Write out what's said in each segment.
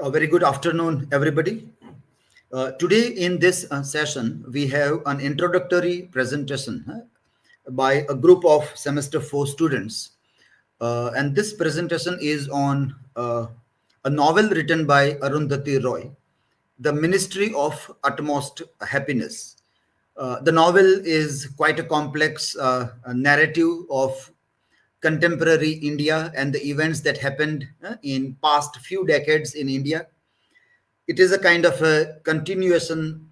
A very good afternoon, everybody. Today, in this session, we have an introductory presentation by a group of semester 4 students. And this presentation is on a novel written by Arundhati Roy, The Ministry of Utmost Happiness. The novel is quite a complex narrative of contemporary India and the events that happened in past few decades in India. It is a kind of a continuation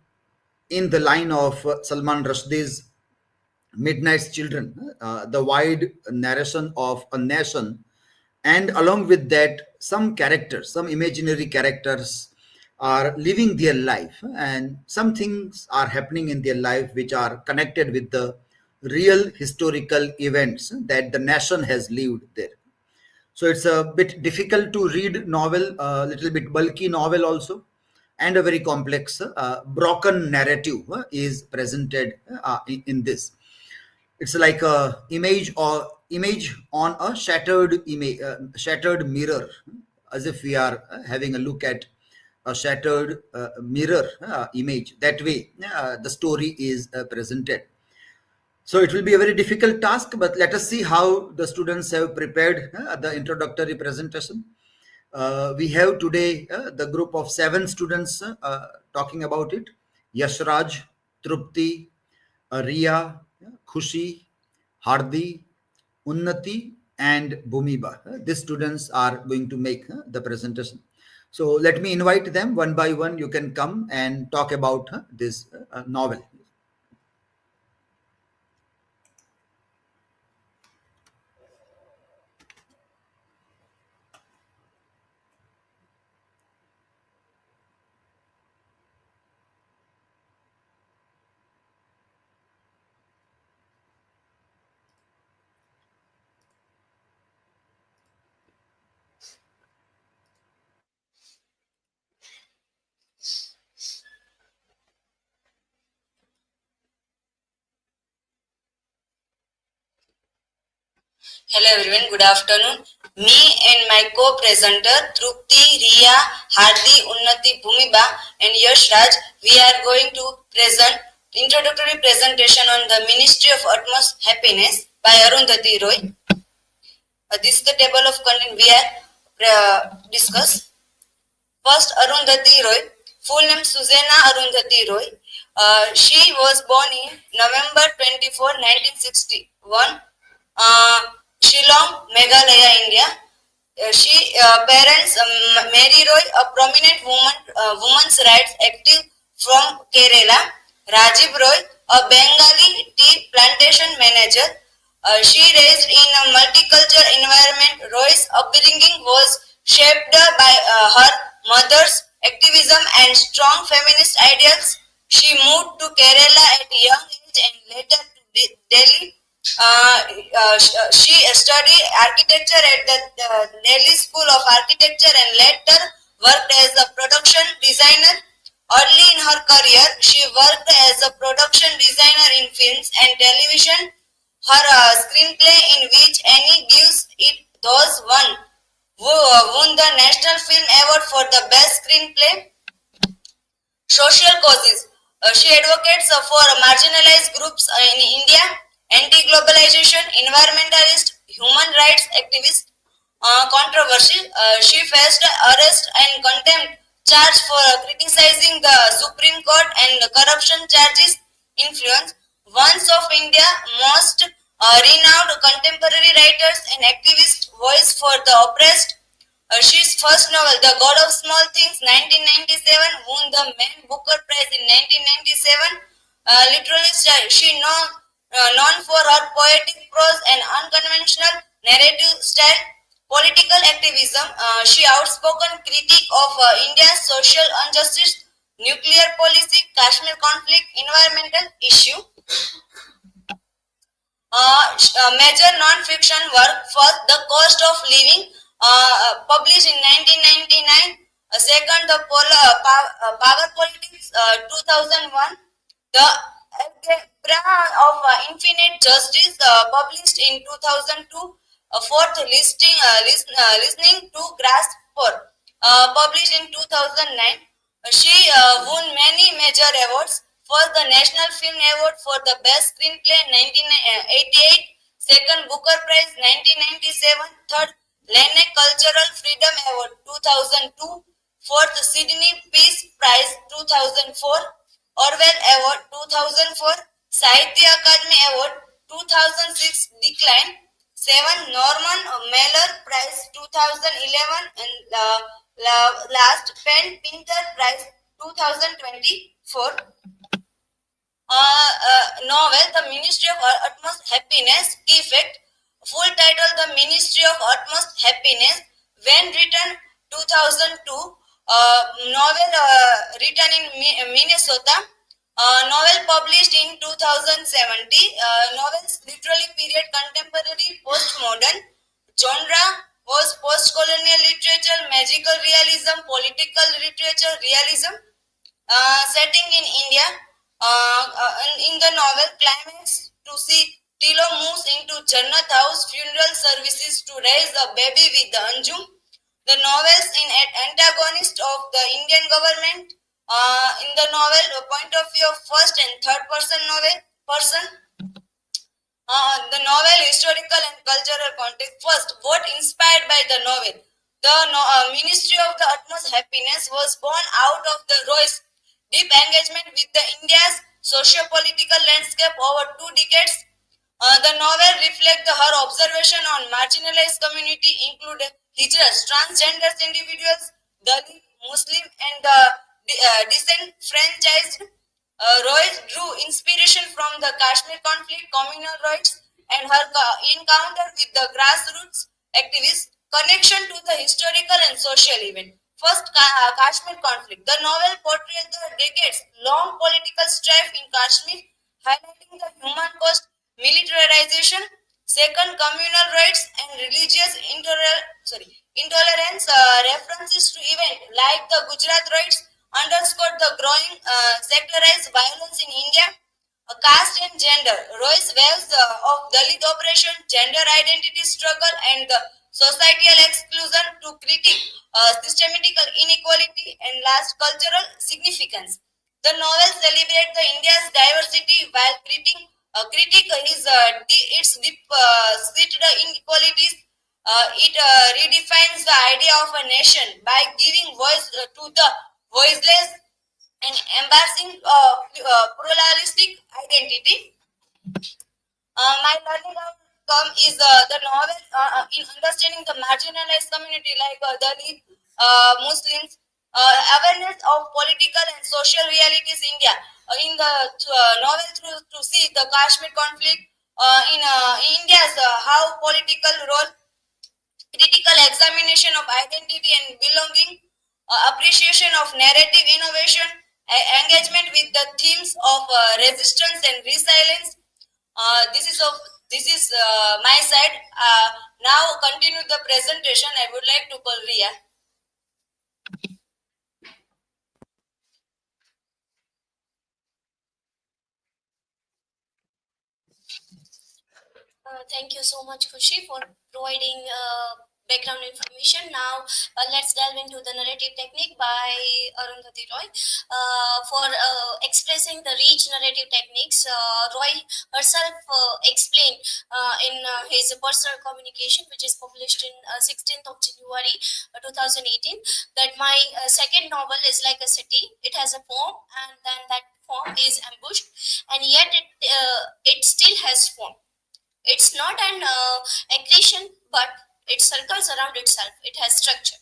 in the line of Salman Rushdie's Midnight's Children, the wide narration of a nation, and along with that, some characters, some imaginary characters are living their life, and some things are happening in their life which are connected with the real historical events that the nation has lived there. So it's a bit difficult to read novel, a little bit bulky novel also, and a very complex, broken narrative is presented in this. It's like a image on a shattered mirror, as if we are having a look at a shattered mirror image. That way, the story is presented. So it will be a very difficult task, but let us see how the students have prepared the introductory presentation. We have today the group of 7 students talking about it. Yashraj, Trupti, Riya, Khushi, Hardi, Unnati, and Bhumiba. These students are going to make the presentation. So let me invite them one by one. You can come and talk about this novel. Hello everyone, good afternoon. Me and my co-presenter Trupti, Riya, Hardi, Unnati, Bhumiba and Yash Raj, we are going to present introductory presentation on the Ministry of Utmost Happiness by Arundhati Roy. This is the table of content we are discuss. First, Arundhati Roy, full name Susanna Arundhati Roy. She was born in November 24, 1961. Shillong, Meghalaya, India. She parents Mary Roy, a prominent women's rights active from Kerala. Rajiv Roy, a Bengali tea plantation manager. She raised in a multicultural environment. Roy's upbringing was shaped by her mother's activism and strong feminist ideals. She moved to Kerala at a young age and later to Delhi. She studied architecture at the Delhi School of Architecture and later worked as a production designer. Early in her career, she worked as a production designer in films and television. Her screenplay, in which Annie gives it those won the National Film Award for the best screenplay. Social causes. She advocates for marginalized groups in India, anti-globalization, environmentalist, human rights activist. Controversy. She faced arrest and contempt charge for criticizing the Supreme Court and corruption charges. Influence. One of India's most renowned contemporary writers and activist, voice for the oppressed. She's first novel, The God of Small Things, 1997, won the Man Booker Prize in 1997. Literally, known for her poetic prose and unconventional narrative style. Political activism. She outspoken critic of India's social injustice, nuclear policy, Kashmir conflict, environmental issue. Major non-fiction work. First, The Cost of Living, published in 1999. Second, The Power Politics, 2001. The Algebra of Infinite Justice, published in 2002. Fourth, Listening to Grasp for. published in 2009. She won many major awards. First, the National Film Award for the Best Screenplay 1988, second Booker Prize 1997, third Lenne Cultural Freedom Award 2002, fourth Sydney Peace Prize 2004, Orwell Award 2004, Sahitya Akademi Award 2006 decline, 7 Norman Mailer Prize 2011, and last Pen Pinter Prize 2024. Novel The Ministry of Utmost Happiness. Key fact: full title The Ministry of Utmost Happiness. When written 2002. Novel written in Minnesota. Novel published in 2017. Novels literary period contemporary postmodern. Genre was post-colonial literature, magical realism, political literature, realism. Setting in India. In the novel, climax to see Tilo moves into Jannat house funeral services to raise a baby with the Anjum. The novels in antagonist of the Indian government. In the novel, a point of view of first and third person. The novel historical and cultural context. First, what inspired by the novel? The Ministry of the Utmost Happiness was born out of the Roy's deep engagement with the India's socio-political landscape over 2 decades. The novel reflects her observation on marginalized community, including hijras, transgender individuals, Dalit, Muslim, and the disenfranchised. Roy drew inspiration from the Kashmir conflict, communal rights, and her encounter with the grassroots activists, connection to the historical and social event. First, Kashmir conflict. The novel portrays the decades-long political strife in Kashmir, highlighting the human cost, militarization. Second, communal rights and religious intolerance. References to events like the Gujarat riots underscored the growing secularized violence in India. Caste and gender. Roy's waves of Dalit oppression, gender identity struggle, and the societal exclusion to critique systematic inequality and last cultural significance. The novel celebrates the India's diversity while critique its deep seated inequalities. It redefines the idea of a nation by giving voice to the voiceless and embracing pluralistic identity. My learning outcome is the novel in understanding the marginalized community like Dalit, Muslims, awareness of political and social realities in India. In the novel, through to see the Kashmir conflict in India's how political role, critical examination of identity and belonging, appreciation of narrative innovation, engagement with the themes of resistance and resilience. This is my side. Now continue the presentation. I would like to call Ria. Thank you so much, Kushi, for providing background information. Now, let's delve into the narrative technique by Arundhati Roy. For expressing the rich narrative techniques, Roy herself explained in his personal communication, which is published in 16th of January 2018, that my second novel is like a city. It has a form, and then that form is ambushed, and yet it still has form. It's not an accretion, but it circles around itself. It has structure.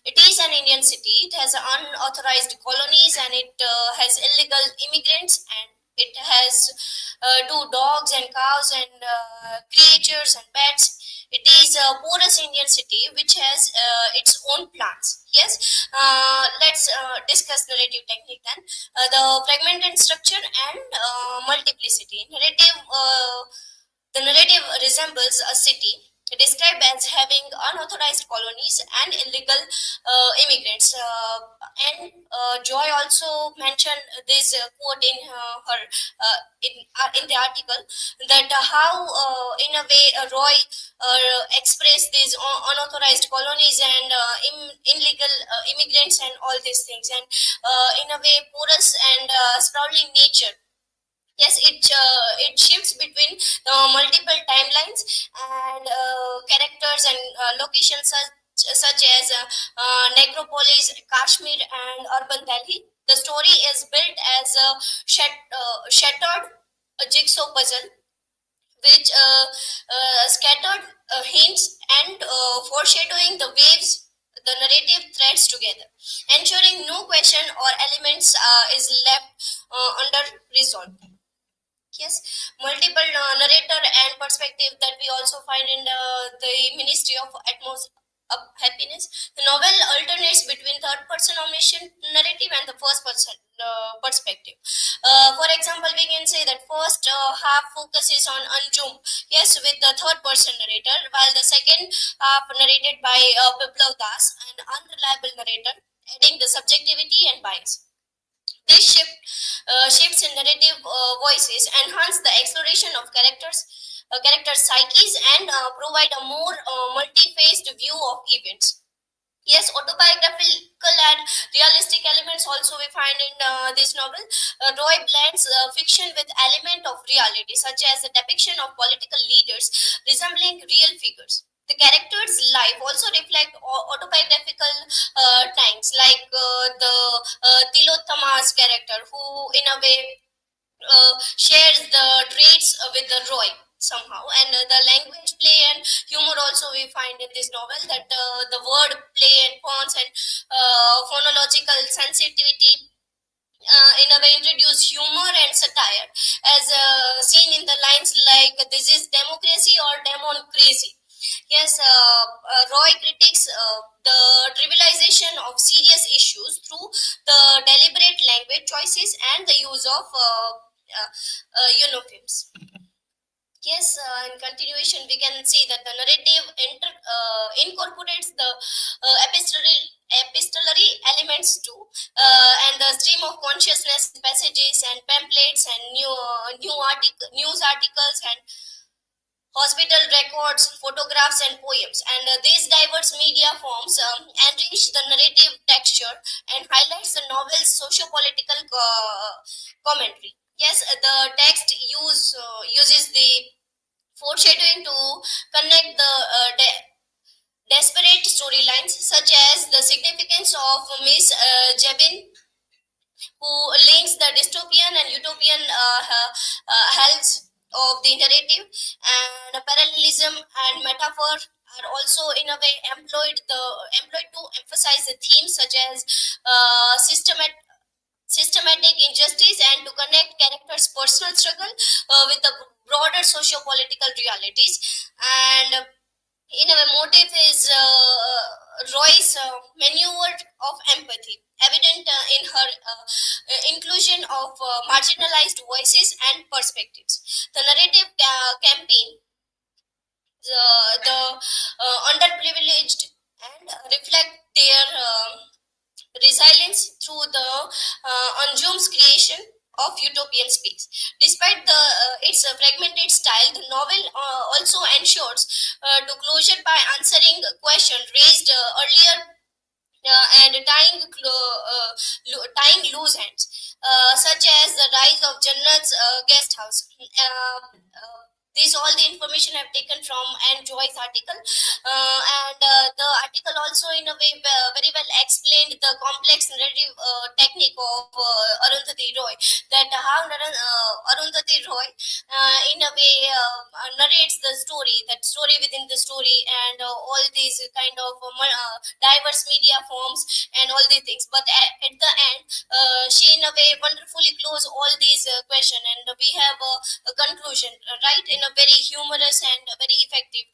It is an Indian city. It has unauthorized colonies, and it has illegal immigrants, and it has two dogs and cows and creatures and pets. It is a porous Indian city which has its own plants. Yes, let's discuss narrative technique then. The fragmented structure and multiplicity. The narrative resembles a city described as having unauthorized colonies and illegal immigrants. Joy also mentioned this quote in her in the article, that how in a way Roy expressed these unauthorized colonies and illegal immigrants and all these things, and in a way porous and sprawling nature. Yes, it shifts between multiple timelines and characters and locations such as Necropolis, Kashmir, and urban Delhi. The story is built as a shattered jigsaw puzzle, which scattered hints and foreshadowing the waves, the narrative threads together, ensuring no question or elements is left under resolved. Yes, multiple narrator and perspective that we also find in the Ministry of Happiness. The novel alternates between third person omniscient narrative and the first person perspective. For example, we can say that first half focuses on Anjum, yes, with the third person narrator, while the second half narrated by Biplav Das, an unreliable narrator, adding the subjectivity and bias. This shifts in narrative voices enhance the exploration of character psyches, and provide a more multi-phased view of events. Yes, autobiographical and realistic elements also we find in this novel. Roy blends fiction with element of reality, such as the depiction of political leaders resembling real figures. The character's life also reflect autobiographical times, like the Tilottama's character, who in a way shares the traits with the Roy somehow. And the language play and humor also we find in this novel, that the word play and puns and phonological sensitivity in a way introduce humor and satire, as seen in the lines like "This is democracy or demon crazy." Yes, Roy critiques the trivialization of serious issues through the deliberate language choices and the use of euphemisms. Yes, in continuation, we can see that the narrative incorporates the epistolary elements too, and the stream of consciousness passages and pamphlets and news articles and hospital records, photographs, and poems. And these diverse media forms enrich the narrative texture and highlights the novel's socio-political commentary. Yes, the text uses the foreshadowing to connect the desperate storylines, such as the significance of Miss Jebin, who links the dystopian and utopian health of the narrative, and parallelism and metaphor are also in a way employed to emphasize the themes such as systematic injustice, and to connect characters' personal struggle with the broader socio-political realities. And in a motive is Roy's maneuver of empathy, evident in her inclusion of marginalized voices and perspectives. The narrative campaign, the underprivileged, and reflect their resilience through the Anjum's creation of utopian space. Despite its fragmented style, the novel also ensures to closure by answering a question raised earlier, and tying loose ends, such as the rise of Jannat's guest house. These all the information I've taken from Anne Joy's article, and the article also in a way very well explained the complex narrative technique of Arundhati Roy, that how Arundhati Roy in a way narrates the story, that story within the story, and all these kind of diverse media forms and all these things. But at the end, she in a way wonderfully close all these questions, and we have a conclusion, right, in a very humorous and a very effective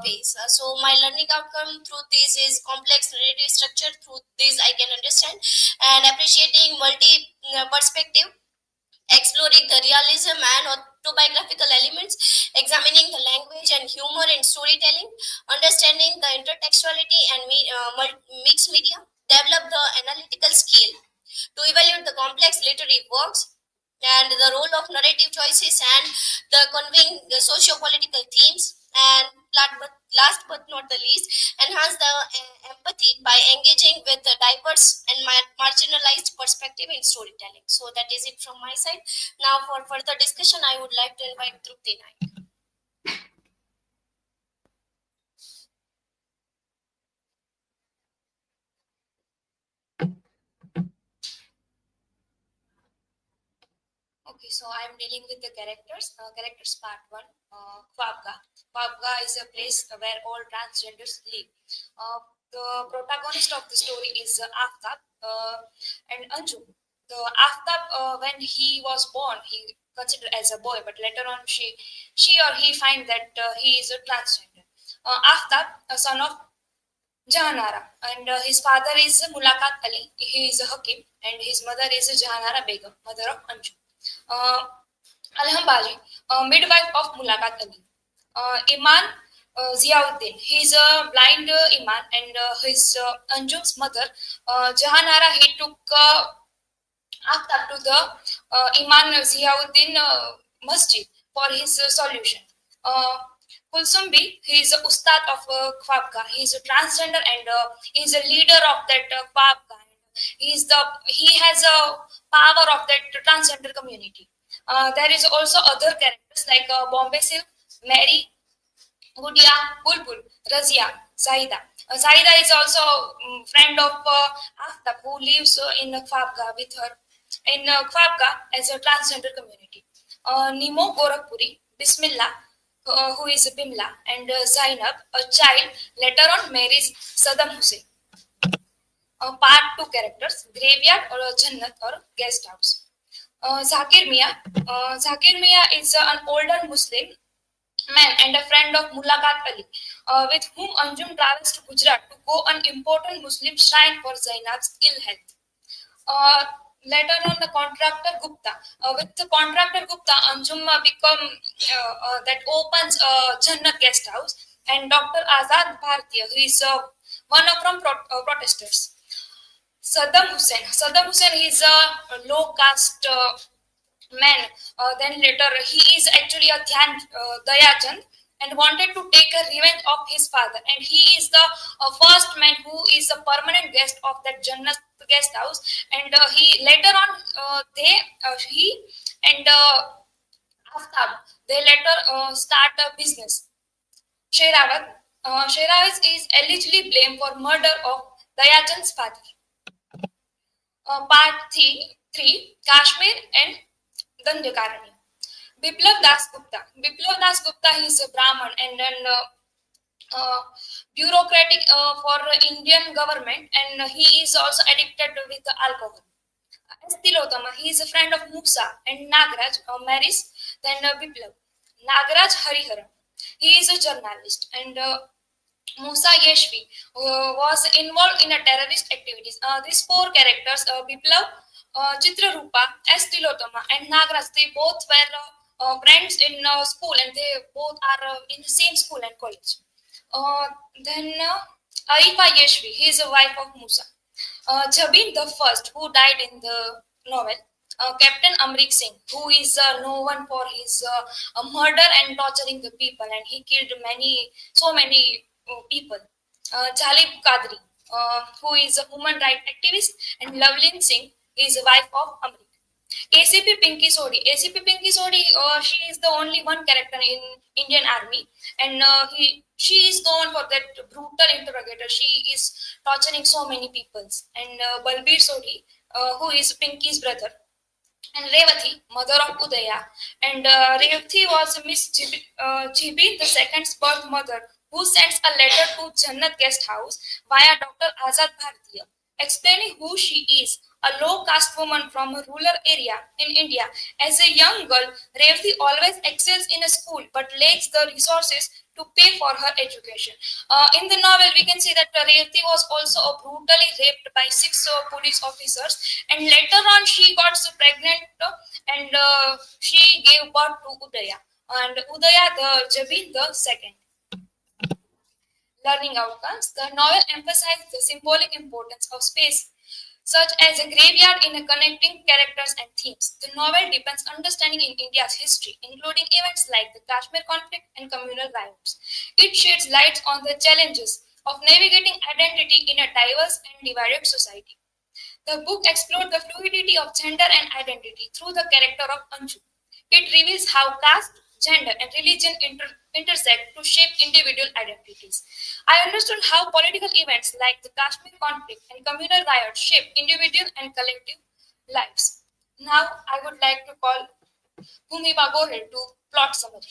ways. So my learning outcome through this is complex narrative structure. Through this, I can understand and appreciating multi perspective, exploring the realism and to biographical elements, examining the language and humor in storytelling, understanding the intertextuality and mixed media, develop the analytical skill to evaluate the complex literary works, and the role of narrative choices and the conveying the socio-political themes, and last but not the least, enhance the empathy by engaging with the diverse and marginalized perspective in storytelling. So that is it from my side. Now for further discussion, I would like to invite Trupti Naik. Okay, so I'm dealing with the characters. Characters part one. Khwabga. Khwabga is a place where all transgenders live. The protagonist of the story is Aftab and Anju. The Aftab, when he was born, he considered as a boy, but later on, she or he find that he is a transgender. Aftab, a son of Jahanara, and his father is Mulakat Ali. He is a Hakim, and his mother is Jahanara Begum, mother of Anju. Uh, Alhambaji, midwife of Mulakat Ali. Iman Ziauddin, he is a blind Iman, and his Anjum's mother, Jahanara, he took Aftab to the Iman Ziauddin Masjid for his solution. Kulsumbi, he is a Ustad of Khwabga. He is a transgender, and he is a leader of that Khwabga. He has a power of that transgender community. There is also other characters like Bombay Silk, Mary, Gudia, Bulbul, Razia, Zaida. Zaida is also friend of Aftab, who lives in Khwabga with her in Khwabga as a transgender community. Nimo Gorakhpuri, Bismillah, who is Bimla, and Zainab, a child, later on marries Saddam Hussein. Part 2 characters, graveyard or Jannat or guest house. Zakir Mia. Zakir Mia is an older Muslim man and a friend of Mulakat Ali, with whom Anjum travels to Gujarat to go an important Muslim shrine for Zainab's ill health. Later on, the contractor Gupta. With the contractor Gupta, Anjum become that opens Jannat guest house, and Dr. Azad Bhartiya, who is one of from protesters. Saddam Hussein. Saddam Hussein is a low caste man. Then later, he is actually a Dayachand and wanted to take a revenge of his father. And he is the first man who is a permanent guest of that Jannat guest house. And he later on, he and Aftab, they later start a business. Sherawat. Sherawat is allegedly blamed for murder of Dayachand's father. Part 3, Kashmir and Dandakarani. Biplav Das Gupta. Biplav Das Gupta, he is a Brahmin and then bureaucratic for Indian government, and he is also addicted with alcohol. S. Tilotama, he is a friend of Musa and Nagraj, marries then Biplav. Nagraj Harihara, he is a journalist, and Musa Yeshvi was involved in a terrorist activities. These four characters, Biplav, Chitrarupa, S. Tilotama, and Nagraj, they both were friends in school, and they both are in the same school and college. Then Arifa Yeshvi, he is a wife of Musa. Jabin the first, who died in the novel. Captain Amrik Singh, who is known for his murder and torturing the people, and he killed so many people. Jalib Kadri, who is a human rights activist, and Lavlin Singh is a wife of Amrik. ACP Pinky Sodi. ACP Pinky Sodi, she is the only one character in Indian Army, and she is known for that brutal interrogator. She is torturing so many people. And Balbir Sodi, who is Pinky's brother, and Revati, mother of Udaya, and Revati was Miss Jibi the second's birth mother, who sends a letter to Jannat guest house via Dr. Azad Bhartiya, explaining who she is, a low caste woman from a rural area in India. As a young girl, Revati always excels in a school but lacks the resources to pay for her education. In the novel, we can see that Revati was also brutally raped by 6 police officers, and later on she got pregnant and she gave birth to Udaya, and Udaya the Jabin the second. Learning outcomes. The novel emphasizes the symbolic importance of space, such as a graveyard in connecting characters and themes. The novel deepens understanding in India's history, including events like the Kashmir conflict and communal riots. It sheds light on the challenges of navigating identity in a diverse and divided society. The book explored the fluidity of gender and identity through the character of Anju. It reveals how caste, gender, and religion intersect to shape individual identities. I understood how political events like the Kashmir conflict and communal riots shape individual and collective lives. Now, I would like to call Bhumiba Gohil to plot summary.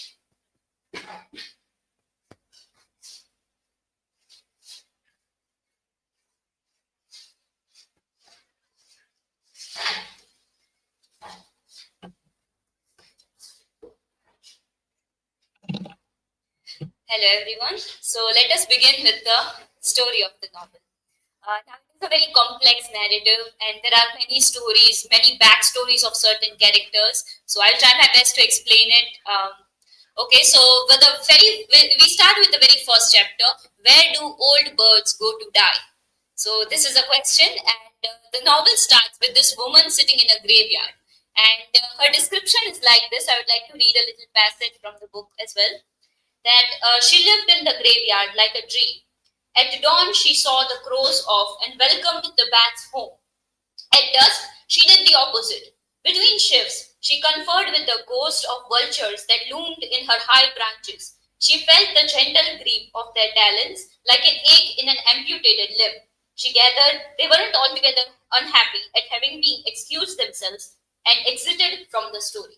Hello everyone. So let us begin with the story of the novel. Now it is a very complex narrative and there are many stories, many backstories of certain characters. So I'll try my best to explain it. Okay, so we start with the very first chapter. Where do old birds go to die? So this is a question, and the novel starts with this woman sitting in a graveyard. And her description is like this. I would like to read a little passage from the book as well. That she lived in the graveyard like a dream. At dawn, she saw the crows off and welcomed the bats home. At dusk, she did the opposite. Between shifts, she conferred with the ghost of vultures that loomed in her high branches. She felt the gentle grip of their talons like an ache in an amputated limb. She gathered they weren't altogether unhappy at having been excused themselves and exited from the story.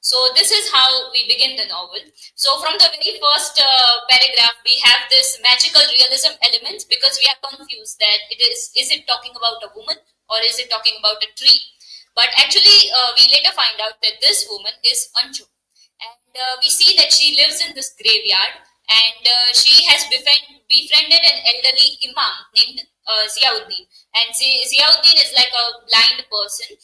So this is how we begin the novel. So from the very first paragraph, we have this magical realism element because we are confused that is it talking about a woman or is it talking about a tree? But actually, we later find out that this woman is Anju. And we see that she lives in this graveyard and she has befriended an elderly imam named Ziauddin. And Ziauddin is like a blind person.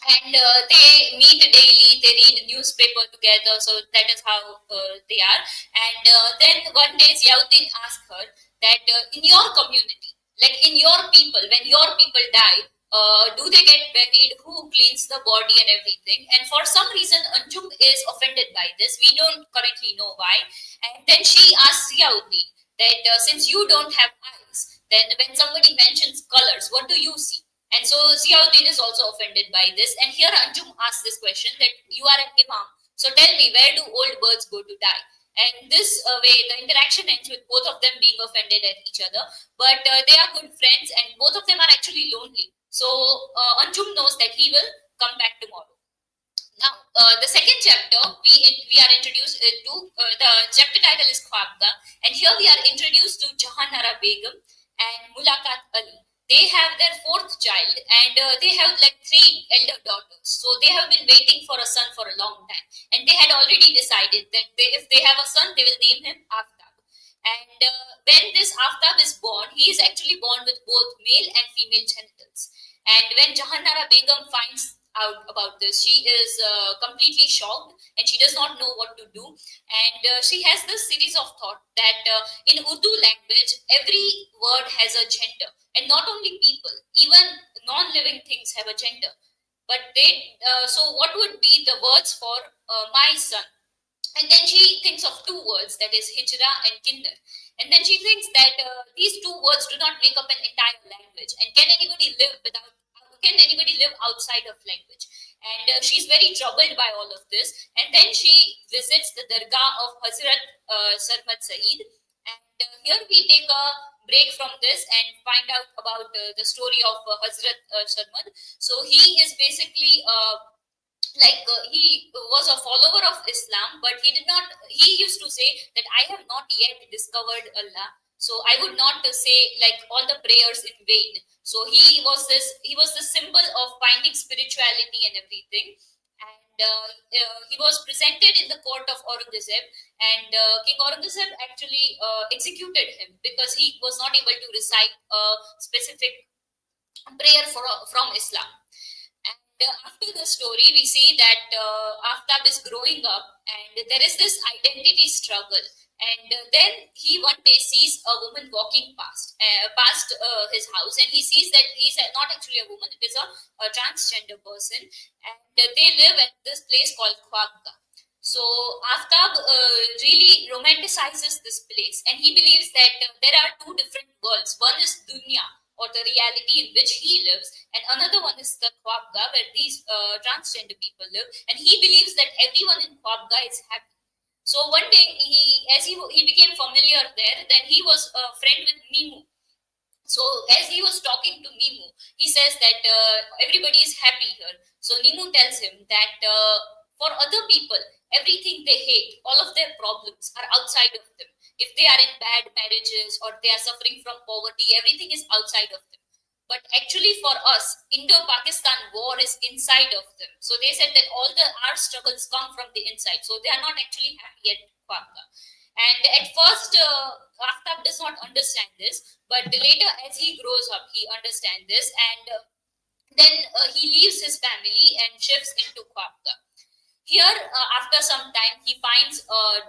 And they meet daily, they read newspaper together, so that is how they are. And then one day Ziauddin asked her that in your community, like in your people, when your people die, do they get buried? Who cleans the body and everything? And for some reason, Anjum is offended by this. We don't currently know why. And then she asks Ziauddin that since you don't have eyes, then when somebody mentions colors, what do you see? And so Ziauddin is also offended by this. And here Anjum asks this question that you are an imam. So tell me, where do old birds go to die? And this way, the interaction ends with both of them being offended at each other. But they are good friends and both of them are actually lonely. So Anjum knows that he will come back tomorrow. Now, the second chapter, we are introduced to, the chapter title is Khwabga. And here we are introduced to Jahanara Begum and Mulakat Ali. They have their fourth child and they have like 3 elder daughters. So they have been waiting for a son for a long time. And they had already decided that if they have a son, they will name him Aftab. And when this Aftab is born, he is actually born with both male and female genitals. And when Jahanara Begum finds out about this, she is completely shocked and she does not know what to do. And she has this series of thought that in Urdu language, every word has a gender. And not only people, even non-living things have a gender. But so what would be the words for my son? And then she thinks of 2 words, that is Hijra and Kinder. And then she thinks that these 2 words do not make up an entire language. And can anybody live outside of language? And she's very troubled by all of this. And then she visits the Dargah of Hazrat Sarmad Saeed. And here we take a break from this and find out about the story of Hazrat Sarmad. So he is basically he was a follower of Islam, but he used to say that I have not yet discovered Allah. So I would not say like all the prayers in vain. So he was the symbol of finding spirituality and everything. And he was presented in the court of Aurangzeb, and King Aurangzeb actually executed him because he was not able to recite a specific prayer from Islam. And after the story, we see that Aftab is growing up, and there is this identity struggle. And then he one day sees a woman walking past his house, and he sees that he's not actually a woman; it is a transgender person, and they live at this place called Khwabga. So Aftab really romanticizes this place, and he believes that there are two different worlds. One is dunya, or the reality in which he lives, and another one is the Khwabga, where these transgender people live, and he believes that everyone in Khwabga is happy. So one day, he became familiar there, then he was a friend with Mimu. So as he was talking to Mimu, he says that everybody is happy here. So Nimu tells him that for other people, everything they hate, all of their problems are outside of them. If they are in bad marriages or they are suffering from poverty, everything is outside of them. But actually for us, Indo-Pakistan war is inside of them. So they said that our struggles come from the inside. So they are not actually happy at Khwabga. And at first, Aftab does not understand this, but later as he grows up, he understands this, and then he leaves his family and shifts into Khwabga. Here, after some time, he finds a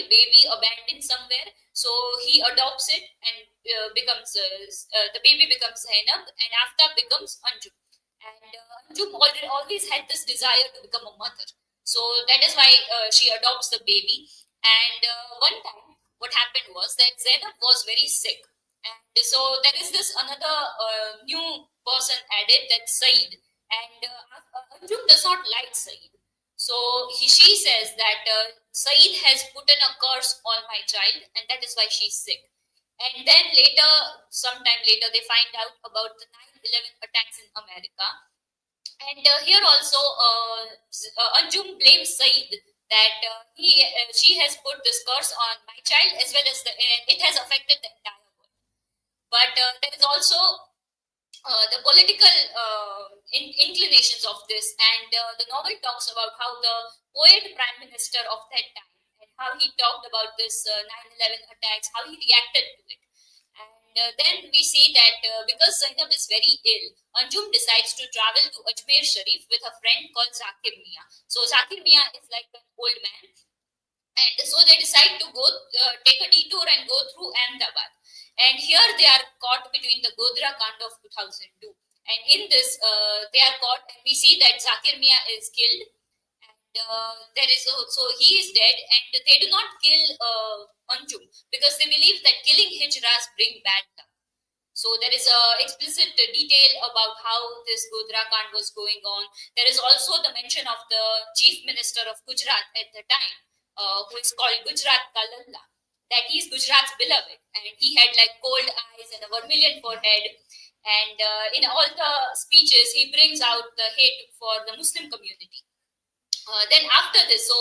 baby abandoned somewhere, so he adopts it, and the baby becomes Zainab, and Aftab becomes Anjum. And Anjum always had this desire to become a mother, so that is why she adopts the baby. And one time, what happened was that Zainab was very sick, and so there is this another new person added, that's Saeed, and Anjum does not like Saeed. So she says that Saeed has put in a curse on my child, and that is why she's sick. And then sometime later, they find out about the 9/11 attacks in America. And here also, Anjum blames Saeed that she has put this curse on my child, as well as it has affected the entire world. But there is also the political inclinations of this, and the novel talks about how the poet prime minister of that time, and how he talked about this 9/11 attacks, how he reacted to it. And then we see that because Zainab is very ill, Anjum decides to travel to Ajmer Sharif with a friend called Zakir Mia. So Zakir Mia is like an old man, and so they decide to go take a detour and go through Ahmedabad. And here they are caught between the Godhra Kand of 2002. And in this, they are caught, and we see that Zakir Mia is killed, and so he is dead, and they do not kill Anjum because they believe that killing Hijras bring bad luck. So there is a explicit detail about how this Godhra Kand was going on. There is also the mention of the chief minister of Gujarat at the time, who is called Gujarat Ka Lalla, that he is Gujarat's beloved, and he had like cold eyes and a vermilion forehead, and in all the speeches he brings out the hate for the Muslim community. Then after this, so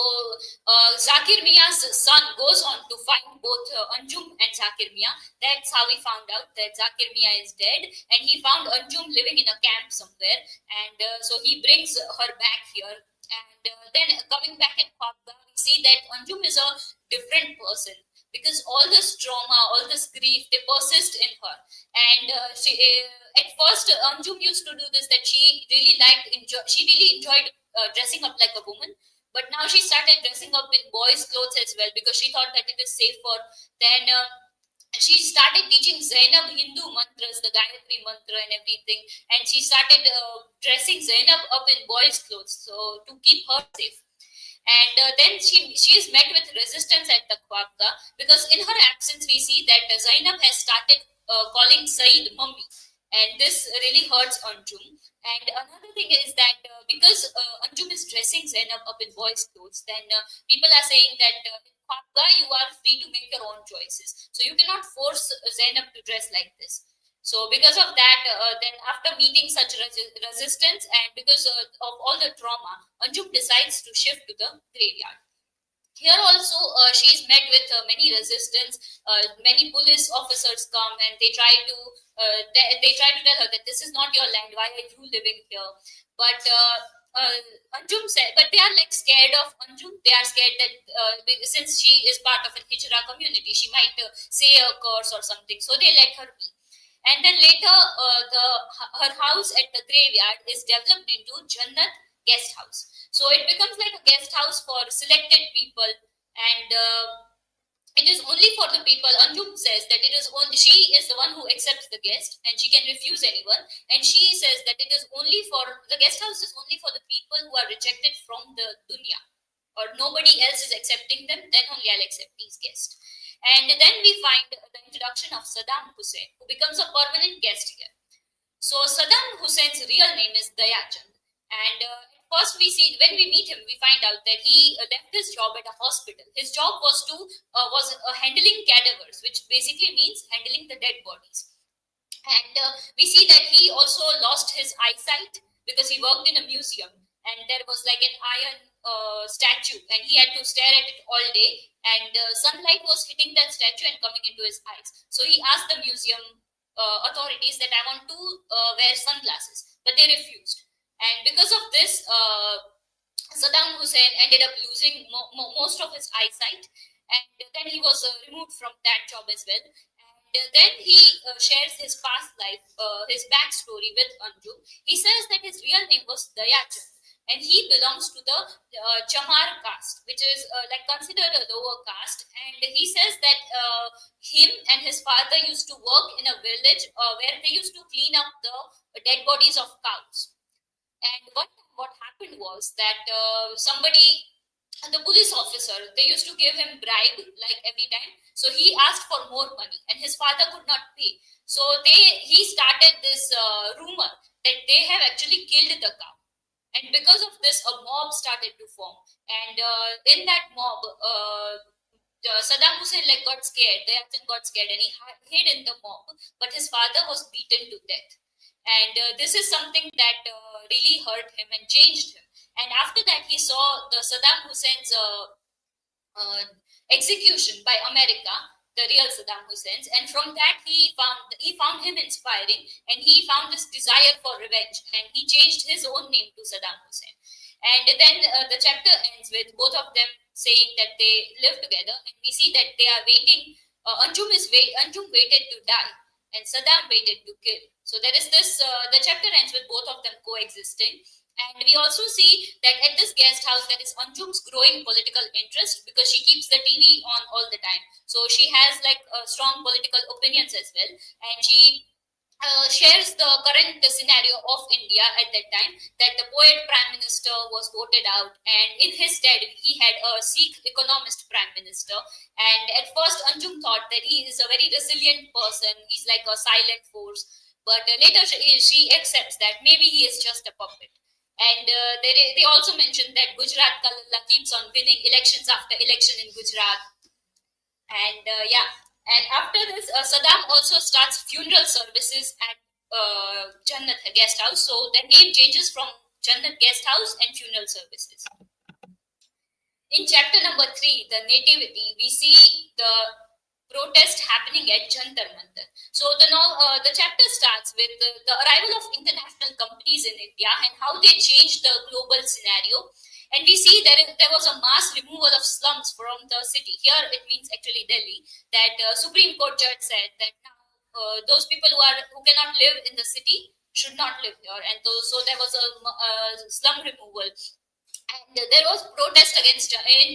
Zakir Mia's son goes on to find both Anjum and Zakir Mia. That's how we found out that Zakir Mia is dead, and he found Anjum living in a camp somewhere, and so he brings her back here. And then coming back in Khwabga, we see that Anjum is a different person, because all this trauma, all this grief, they persist in her. And at first, Anjum used to do this, that she really enjoyed dressing up like a woman. But now she started dressing up in boys' clothes as well, because she thought that it is safer. Then she started teaching Zainab Hindu mantras, the Gayatri mantra and everything. And she started dressing Zainab up in boys' clothes, so to keep her safe. And then she is met with resistance at the Khwabga, because in her absence we see that Zainab has started calling Saeed mummy, and this really hurts Anjum. And another thing is that because Anjum is dressing Zainab up in boys' clothes, then people are saying that in Khwabga you are free to make your own choices, so you cannot force Zainab to dress like this. So because of that, then after meeting such resistance, and because of all the trauma, Anjum decides to shift to the graveyard. Here also, she is met with many resistance. Many police officers come, and they try to tell her that this is not your land. Why are you living here? But Anjum said, but they are like scared of Anjum. They are scared that since she is part of a Hijra community, she might say a curse or something. So they let her be. And then later, her house at the graveyard is developed into Jannat guest house. So it becomes like a guest house for selected people, and it is only for the people. Anjum says that it is only she is the one who accepts the guest, and she can refuse anyone. And she says that it is only for the guest house is only for the people who are rejected from the dunya, or nobody else is accepting them. Then only I'll accept these guests. And then we find the introduction of Saddam Hussein, who becomes a permanent guest here. So Saddam Hussein's real name is Dayachand, and at first we see when we meet him, we find out that he left his job at a hospital. His job was handling cadavers, which basically means handling the dead bodies. And we see that he also lost his eyesight because he worked in a museum, and there was like an iron statue, and he had to stare at it all day, and sunlight was hitting that statue and coming into his eyes. So he asked the museum authorities that I want to wear sunglasses, but they refused. And because of this, Saddam Hussein ended up losing most of his eyesight, and then he was removed from that job as well. And then he shares his past life, his backstory with Anjum. He says that his real name was Dayachand, and he belongs to the Chamar caste, which is like considered a lower caste. And he says that him and his father used to work in a village where they used to clean up the dead bodies of cows. And what happened was that the police officer, they used to give him bribe like every time. So he asked for more money, and his father could not pay. So he started this rumor that they have actually killed the cow. And because of this, a mob started to form. And in that mob, Saddam Hussein got scared. Dayachand got scared, and he hid in the mob. But his father was beaten to death. And this is something that really hurt him and changed him. And after that, he saw the Saddam Hussein's execution by America, the real Saddam Hussein's, and from that he found him inspiring, and he found this desire for revenge, and he changed his own name to Saddam Hussein. And then the chapter ends with both of them saying that they live together, and we see that they are waiting. Anjum waited to die, and Saddam waited to kill. So there is this. The chapter ends with both of them coexisting. And we also see that at this guest house, there is Anjum's growing political interest because she keeps the TV on all the time. So she has strong political opinions as well. And she shares the current scenario of India at that time, that the poet prime minister was voted out. And in his stead, he had a Sikh economist prime minister. And at first, Anjum thought that he is a very resilient person. He's like a silent force. But later, she accepts that maybe he is just a puppet. And they also mentioned that Gujarat Kalala keeps on winning elections after election in Gujarat. And and after this, Saddam also starts funeral services at Jannat guest house. So the name changes from Jannat guest house and funeral services. In chapter number 3, the nativity, we see the protest happening at Jantar Mantar. So the chapter starts with the arrival of international companies in India and how they changed the global scenario. And we see there was a mass removal of slums from the city. Here it means actually Delhi. That Supreme Court judge said that now those people who cannot live in the city should not live here. And so there was a slum removal. And there was protest in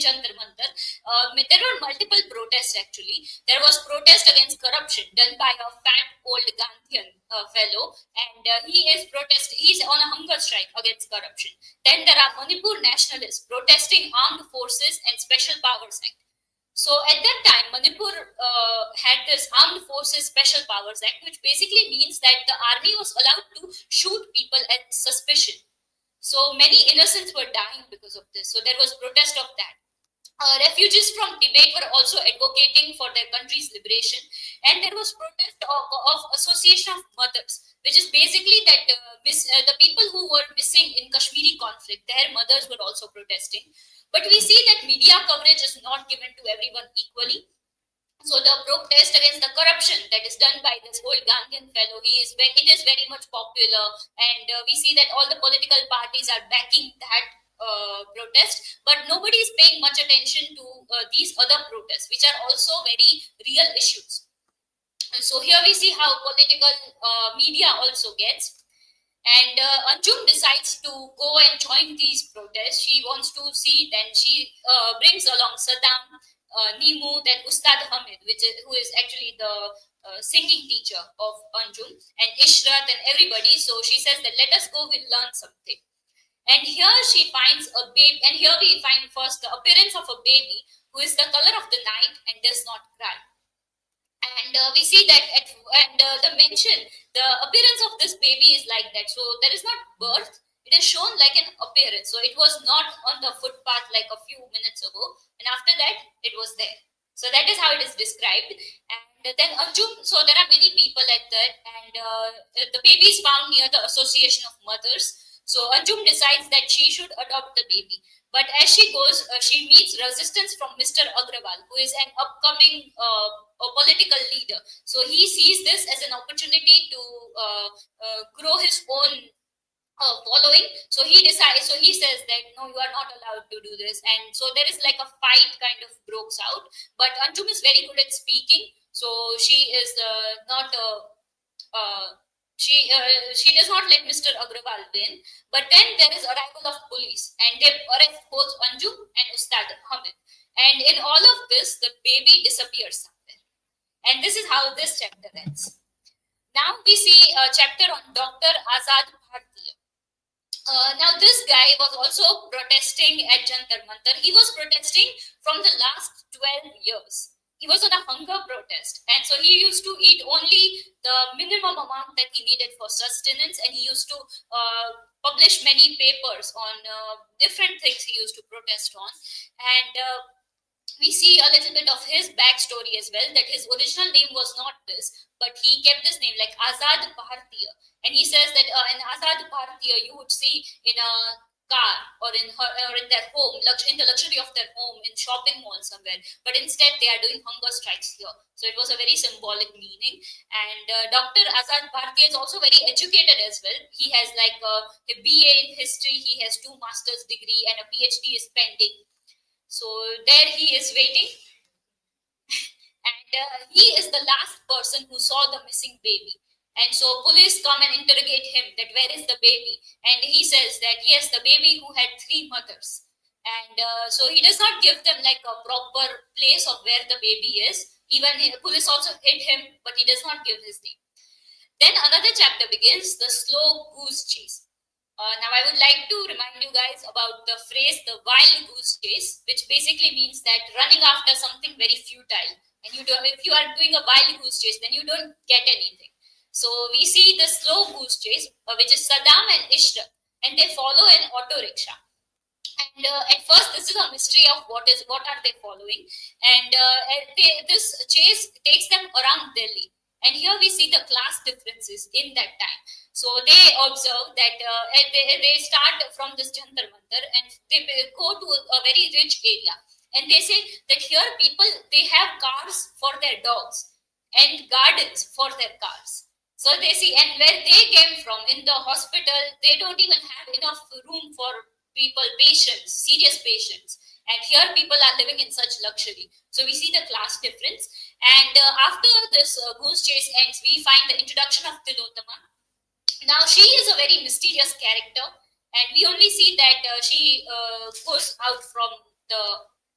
Jantar Mantar. There were multiple protests actually. There was protest against corruption done by a fat old Gandhian fellow, and he's on a hunger strike against corruption. Then there are Manipur nationalists protesting armed forces and special powers act. So at that time, Manipur had this Armed Forces Special Powers Act, which basically means that the army was allowed to shoot people at suspicion. So many innocents were dying because of this. So there was protest of that. Refugees from Tibet were also advocating for their country's liberation. And there was protest of Association of Mothers, which is basically that the people who were missing in Kashmiri conflict, their mothers were also protesting. But we see that media coverage is not given to everyone equally. So the protest against the corruption that is done by this old Gandhian fellow, it is very much popular, and we see that all the political parties are backing that protest, but nobody is paying much attention to these other protests, which are also very real issues. And so here we see how political media also gets. And Anjum decides to go and join these protests. She wants to see, then she brings along Saddam, Nimu, then Ustad Hamid, who is actually the singing teacher of Anjum, and Ishrat and everybody. So she says that let us go, we'll learn something. And here she finds a baby, and here we find first the appearance of a baby who is the color of the night and does not cry. And we see that the appearance of this baby is like that. So there is not birth, it is shown like an appearance. So it was not on the footpath like a few minutes ago, and after that it was there. So that is how it is described. And then Anjum, so there are many people at that, and the baby is found near the Association of Mothers. So Anjum decides that she should adopt the baby. But as she goes, she meets resistance from Mr. Agrawal, who is an upcoming political leader. So he sees this as an opportunity to grow his own following. So he decides. So he says that no, you are not allowed to do this. And so there is like a fight kind of breaks out. But Anjum is very good at speaking. So she is not. She does not let Mr. Agrawal win, but then there is arrival of police, and they arrest both Anjum and Ustad Hamid. And in all of this, the baby disappears somewhere. And this is how this chapter ends. Now we see a chapter on Dr. Azad Bhartiya. Now this guy was also protesting at Jantar Mantar. He was protesting from the last 12 years. He was on a hunger protest, and so he used to eat only the minimum amount that he needed for sustenance, and he used to publish many papers on different things he used to protest on. And we see a little bit of his backstory as well, that his original name was not this, but he kept this name like Azad Bhartiya. And he says that in Azad Bhartiya you would see in a car or in their home, in the luxury of their home, in shopping mall somewhere, but instead they are doing hunger strikes here. So it was a very symbolic meaning. And Dr. Azad Bhartiya is also very educated as well. He has like a BA in history, he has 2 master's degree, and a PhD is pending. So there he is waiting, and he is the last person who saw the missing baby. And so police come and interrogate him that where is the baby, and he says that yes, the baby who had 3 mothers. And so he does not give them like a proper place of where the baby is. Even police also hit him, but he does not give his name. Then another chapter begins, the slow goose chase. Now I would like to remind you guys about the phrase the wild goose chase, which basically means that running after something very futile, and if you are doing a wild goose chase, then you don't get anything. So we see the slow goose chase, which is Saddam and Ishra, and they follow an auto rickshaw. And at first, this is a mystery of what are they following. And this chase takes them around Delhi. And here we see the class differences in that time. So they observe that they start from this Jantar Mantar and they go to a very rich area. And they say that here people, they have cars for their dogs and gardens for their cars. So they see, and where they came from in the hospital, they don't even have enough room for people, patients, serious patients. And here people are living in such luxury. So we see the class difference. And after this goose chase ends, we find the introduction of Tilotama. Now she is a very mysterious character, and we only see that she goes out from the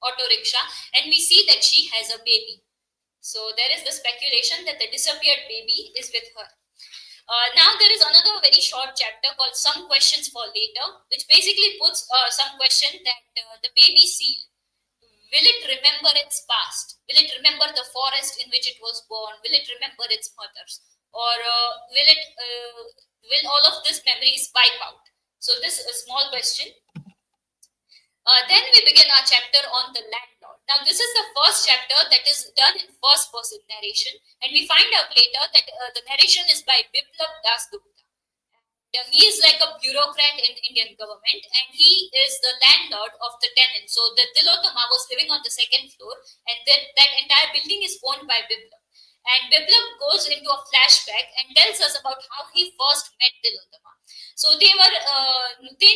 auto rickshaw, and we see that she has a baby. So there is the speculation that the disappeared baby is with her. Now there is another very short chapter called Some Questions for Later, which basically puts some question that the baby seal, will it remember its past? Will it remember the forest in which it was born? Will it remember its mothers? Or will all of this memories wipe out? So this is a small question. Then we begin our chapter on the landlord. Now this is the first chapter that is done in first person narration, and we find out later that the narration is by Biplab Das Gupta. he is like a bureaucrat in Indian government, and he is the landlord of the tenant. So the Tilottama was living on the second floor, and then that entire building is owned by Biplab. And Biplab goes into a flashback and tells us about how he first met Tilottama. So they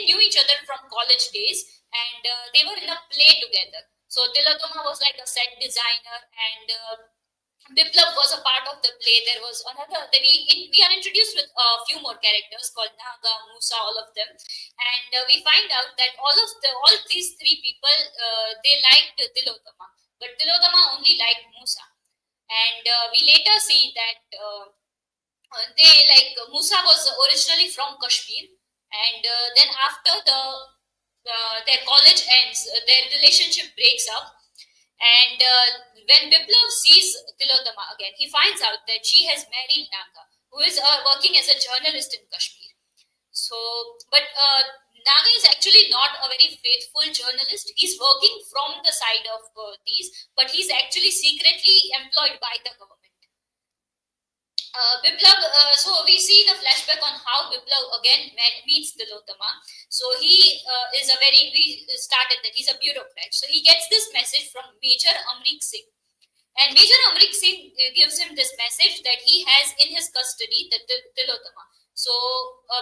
knew each other from college days, and they were in a play together. So Tilottama was like a set designer, and Biplab was a part of the play. There was another. We are introduced with a few more characters called Naga, Musa, all of them, and we find out that all these three people they liked Tilottama, but Tilottama only liked Musa. And we later see that Musa was originally from Kashmir, and then after their college ends, their relationship breaks up. And when Biplab sees Tilottama again, he finds out that she has married Naga, who is working as a journalist in Kashmir. So, but Naga is actually not a very faithful journalist. He's working from the side of these, but he's actually secretly employed by the government. Biplab, so we see the flashback on how Biplab again meets Tilottama. So we started that he's a bureaucrat. So he gets this message from Major Amrik Singh. And Major Amrik Singh gives him this message that he has in his custody the Tilottama. So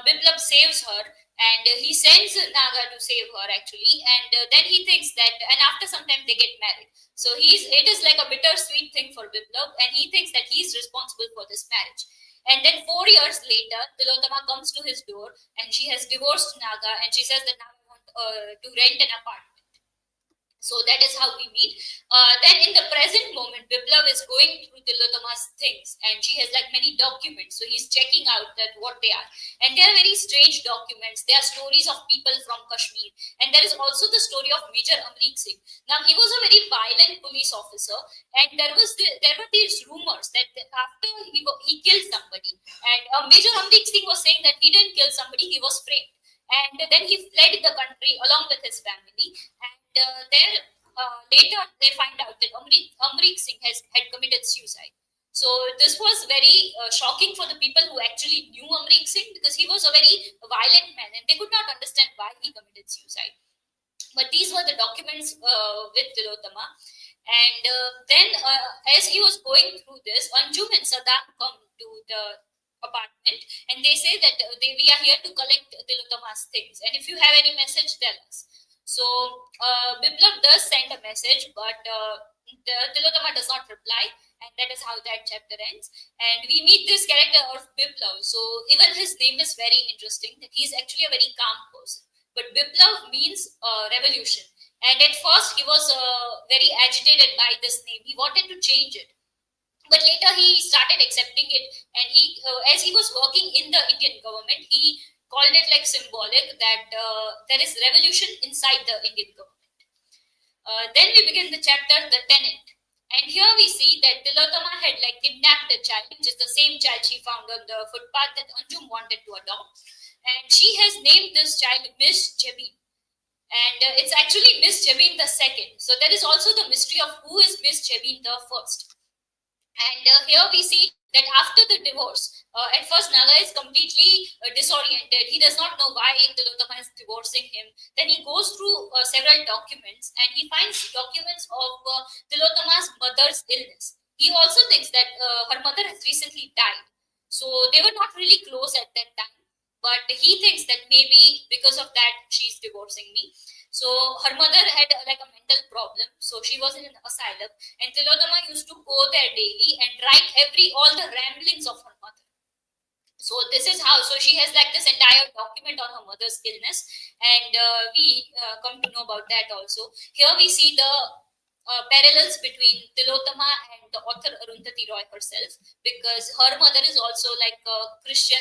Biplab saves her, and he sends Naga to save her actually. And then he thinks that, and after some time they get married. So it is like a bittersweet thing for Biplab, and he thinks that he's responsible for this marriage. And then 4 years later, Tilottama comes to his door, and she has divorced Naga, and she says that Naga wants to rent an apartment. So that is how we meet. Then in the present moment, Biplab is going through Tilottama's things, and she has like many documents. So he's checking out that what they are. And they are very strange documents. They are stories of people from Kashmir. And there is also the story of Major Amrik Singh. Now, he was a very violent police officer, and there were these rumors that after he killed somebody, and Major Amrik Singh was saying that he didn't kill somebody, he was framed. And then he fled the country along with his family. And later they find out that Amrik Singh had committed suicide. So this was very shocking for the people who actually knew Amrik Singh, because he was a very violent man and they could not understand why he committed suicide. But these were the documents with Tilottama. And then as he was going through this, Anjum and Saddam come to the apartment, and they say that we are here to collect Tilottama's things, and if you have any message, tell us. So Biplab does send a message, but Tilottama does not reply, and that is how that chapter ends. And we meet this character of Biplab. So even his name is very interesting, that he is actually a very calm person. But Biplab means revolution, and at first he was very agitated by this name. He wanted to change it. But later he started accepting it, and as he was working in the Indian government, he called it like symbolic that there is revolution inside the Indian government. Then we begin the chapter, The Tenant. And here we see that Tilottama had like kidnapped a child, which is the same child she found on the footpath that Anjum wanted to adopt. And she has named this child Miss Jabin. And it's actually Miss Jabin the second. So there is also the mystery of who is Miss Jabin the first. And here we see that after the divorce, at first Naga is completely disoriented. He does not know why Tilottama is divorcing him. Then he goes through several documents, and he finds documents of Tilottama's mother's illness. He also thinks that her mother has recently died. So they were not really close at that time. But he thinks that maybe because of that, she's divorcing me. So her mother had like a mental problem, so she was in an asylum, and Tilottama used to go there daily and write all the ramblings of her mother. So this is how, so she has like this entire document on her mother's illness, and we come to know about that also. Here we see the parallels between Tilottama and the author Arundhati Roy herself, because her mother is also like a Christian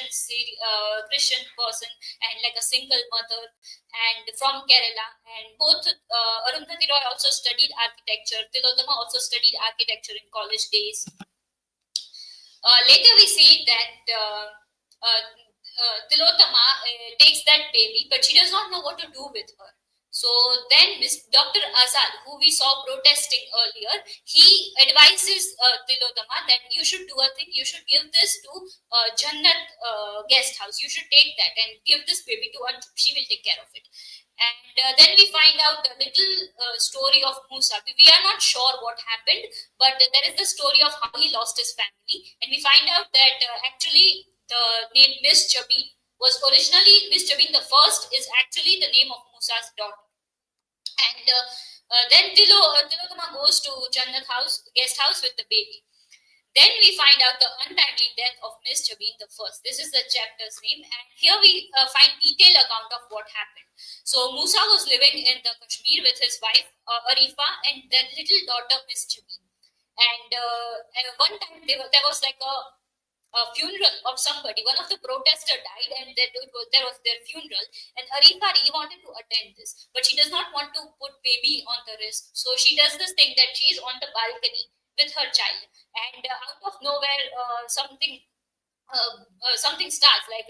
person and like a single mother and from Kerala. And both Arundhati Roy also studied architecture. Tilottama also studied architecture in college days. Later we see that Tilottama takes that baby, but she does not know what to do with her. So then Dr. Azad, who we saw protesting earlier, he advises Tilotama that you should do a thing, you should give this to Jannat guest house. You should take that and give this baby to Anju. She will take care of it. And then we find out a little story of Musa. We are not sure what happened, but there is the story of how he lost his family. And we find out that actually the name Miss Jabin was originally, Miss Jabin the first is actually the name of Musa's daughter. And then Tilotama goes to Jannat house, guest house with the baby. Then we find out the untimely death of Miss Jabin the first. This is the chapter's name, and here we find detailed account of what happened. So Musa was living in the Kashmir with his wife Arifa and their little daughter Miss Jabin. And at one time there was like a funeral of somebody. One of the protesters died, and there was their funeral. And Arifa really wanted to attend this, but she does not want to put baby on the risk. So she does this thing that she is on the balcony with her child, and out of nowhere, something starts like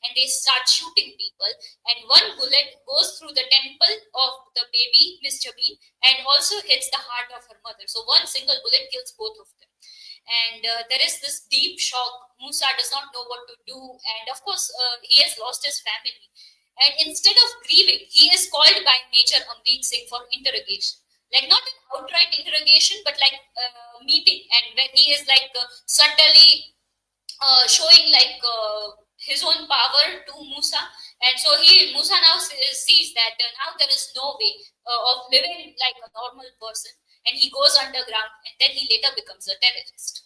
and they start shooting people, and one bullet goes through the temple of the baby Miss Jabin and also hits the heart of her mother. So one single bullet kills both of them, and there is this deep shock. Musa does not know what to do, and of course he has lost his family. And instead of grieving, he is called by Major Amrik Singh for interrogation. Like not an outright interrogation, but like meeting, and when he is like subtly showing like his own power to Musa. And so Musa now sees that now there is no way of living like a normal person, and he goes underground, and then he later becomes a terrorist.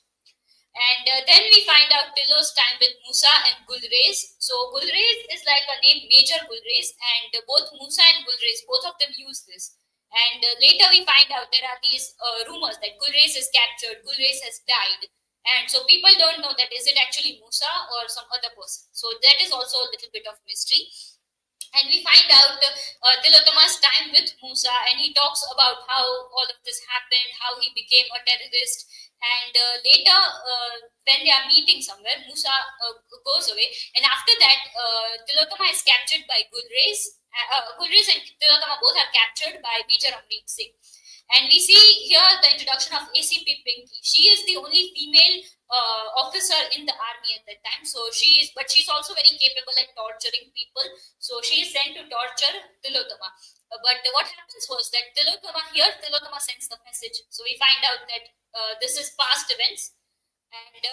And then we find out Tillo's time with Musa and Gulrez. So Gulrez is like a name, Major Gulrez, and both Musa and Gulrez, both of them use this. And later we find out there are these rumors that Gulrez is captured, Gulrez has died. And so people don't know that is it actually Musa or some other person. So that is also a little bit of mystery. And we find out Tilotama's time with Musa, and he talks about how all of this happened, how he became a terrorist. And later, when they are meeting somewhere, Musa goes away. And after that, Tilotama is captured by Gulrez. Gulrez and Tilotama both are captured by Major Amrik Singh. And we see here the introduction of ACP Pinky. She is the only female officer in the army at that time. So but she's also very capable at torturing people. So she is sent to torture Tilotama. But what happens was that Tilotama sends the message. So we find out that this is past events, and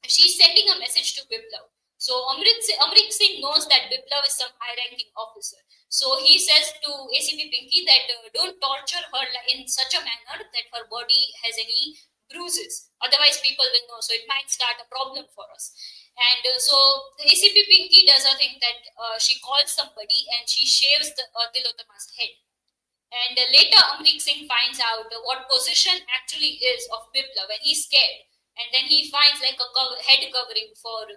she's sending a message to Biplav. So Amrik Singh knows that Biplav is some high-ranking officer. So he says to ACP Pinky that don't torture her in such a manner that her body has any bruises. Otherwise, people will know. So it might start a problem for us. And so ACP Pinky does a thing that she calls somebody and she shaves Tilotama's head. And later, Amrik Singh finds out what position actually is of Biplav, and he's scared. And then he finds like a head covering for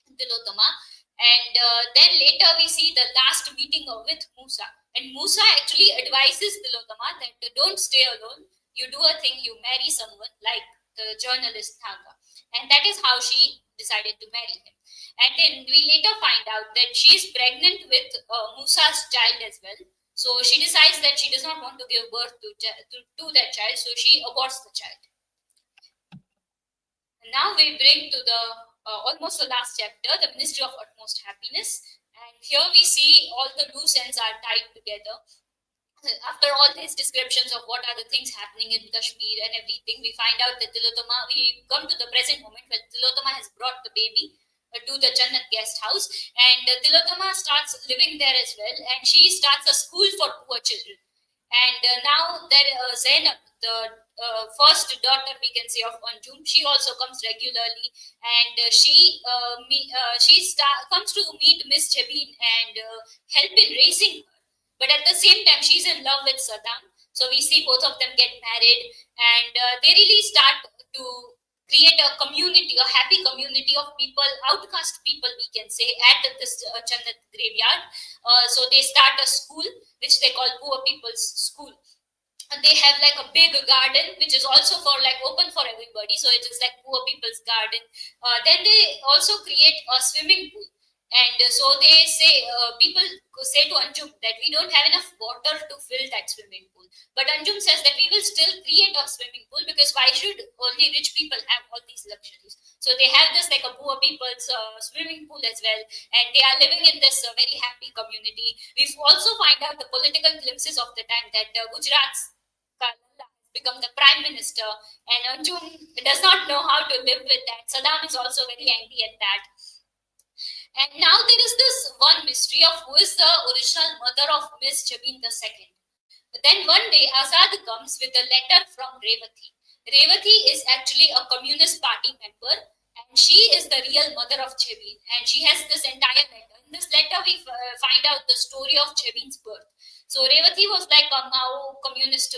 Tilotama. And then later we see the last meeting with Musa. And Musa actually advises Tilotama that don't stay alone. You do a thing, you marry someone like the journalist Thanga. And that is how she decided to marry him. And then we later find out that she is pregnant with Musa's child as well. So she decides that she does not want to give birth to that child. So she aborts the child. And now we bring to the almost the last chapter, the Ministry of Utmost Happiness. And here we see all the loose ends are tied together. After all these descriptions of what are the things happening in Kashmir and everything, we find out that we come to the present moment when Tilotama has brought the baby to the Jannat guest house, and Tilotama starts living there as well, and she starts a school for poor children. And now there Zainab, the first daughter we can say of Anjum, she also comes regularly, and she comes to meet Miss Jabin and help in raising her. But at the same time, she's in love with Saddam. So we see both of them get married, and they really start to create a community, a happy community of people, outcast people, we can say, at this Jannat graveyard. So they start a school, which they call Poor People's School. And they have like a big garden, which is also for like open for everybody. So it is like Poor People's Garden. Then they also create a swimming pool. And so they say, people say to Anjum that we don't have enough water to fill that swimming pool. But Anjum says that we will still create a swimming pool, because why should only rich people have all these luxuries? So they have this like a poor people's swimming pool as well, and they are living in this very happy community. We also find out the political glimpses of the time that Gujarat's Kalala has become the prime minister, and Anjum does not know how to live with that. Saddam is also very angry at that. And now there is this one mystery of who is the original mother of Miss Jabin II. But then one day Azad comes with a letter from Revati. Revati is actually a Communist Party member, and she is the real mother of Jabin. And she has this entire letter. In this letter, we find out the story of Jabin's birth. So Revati was like a Mao communist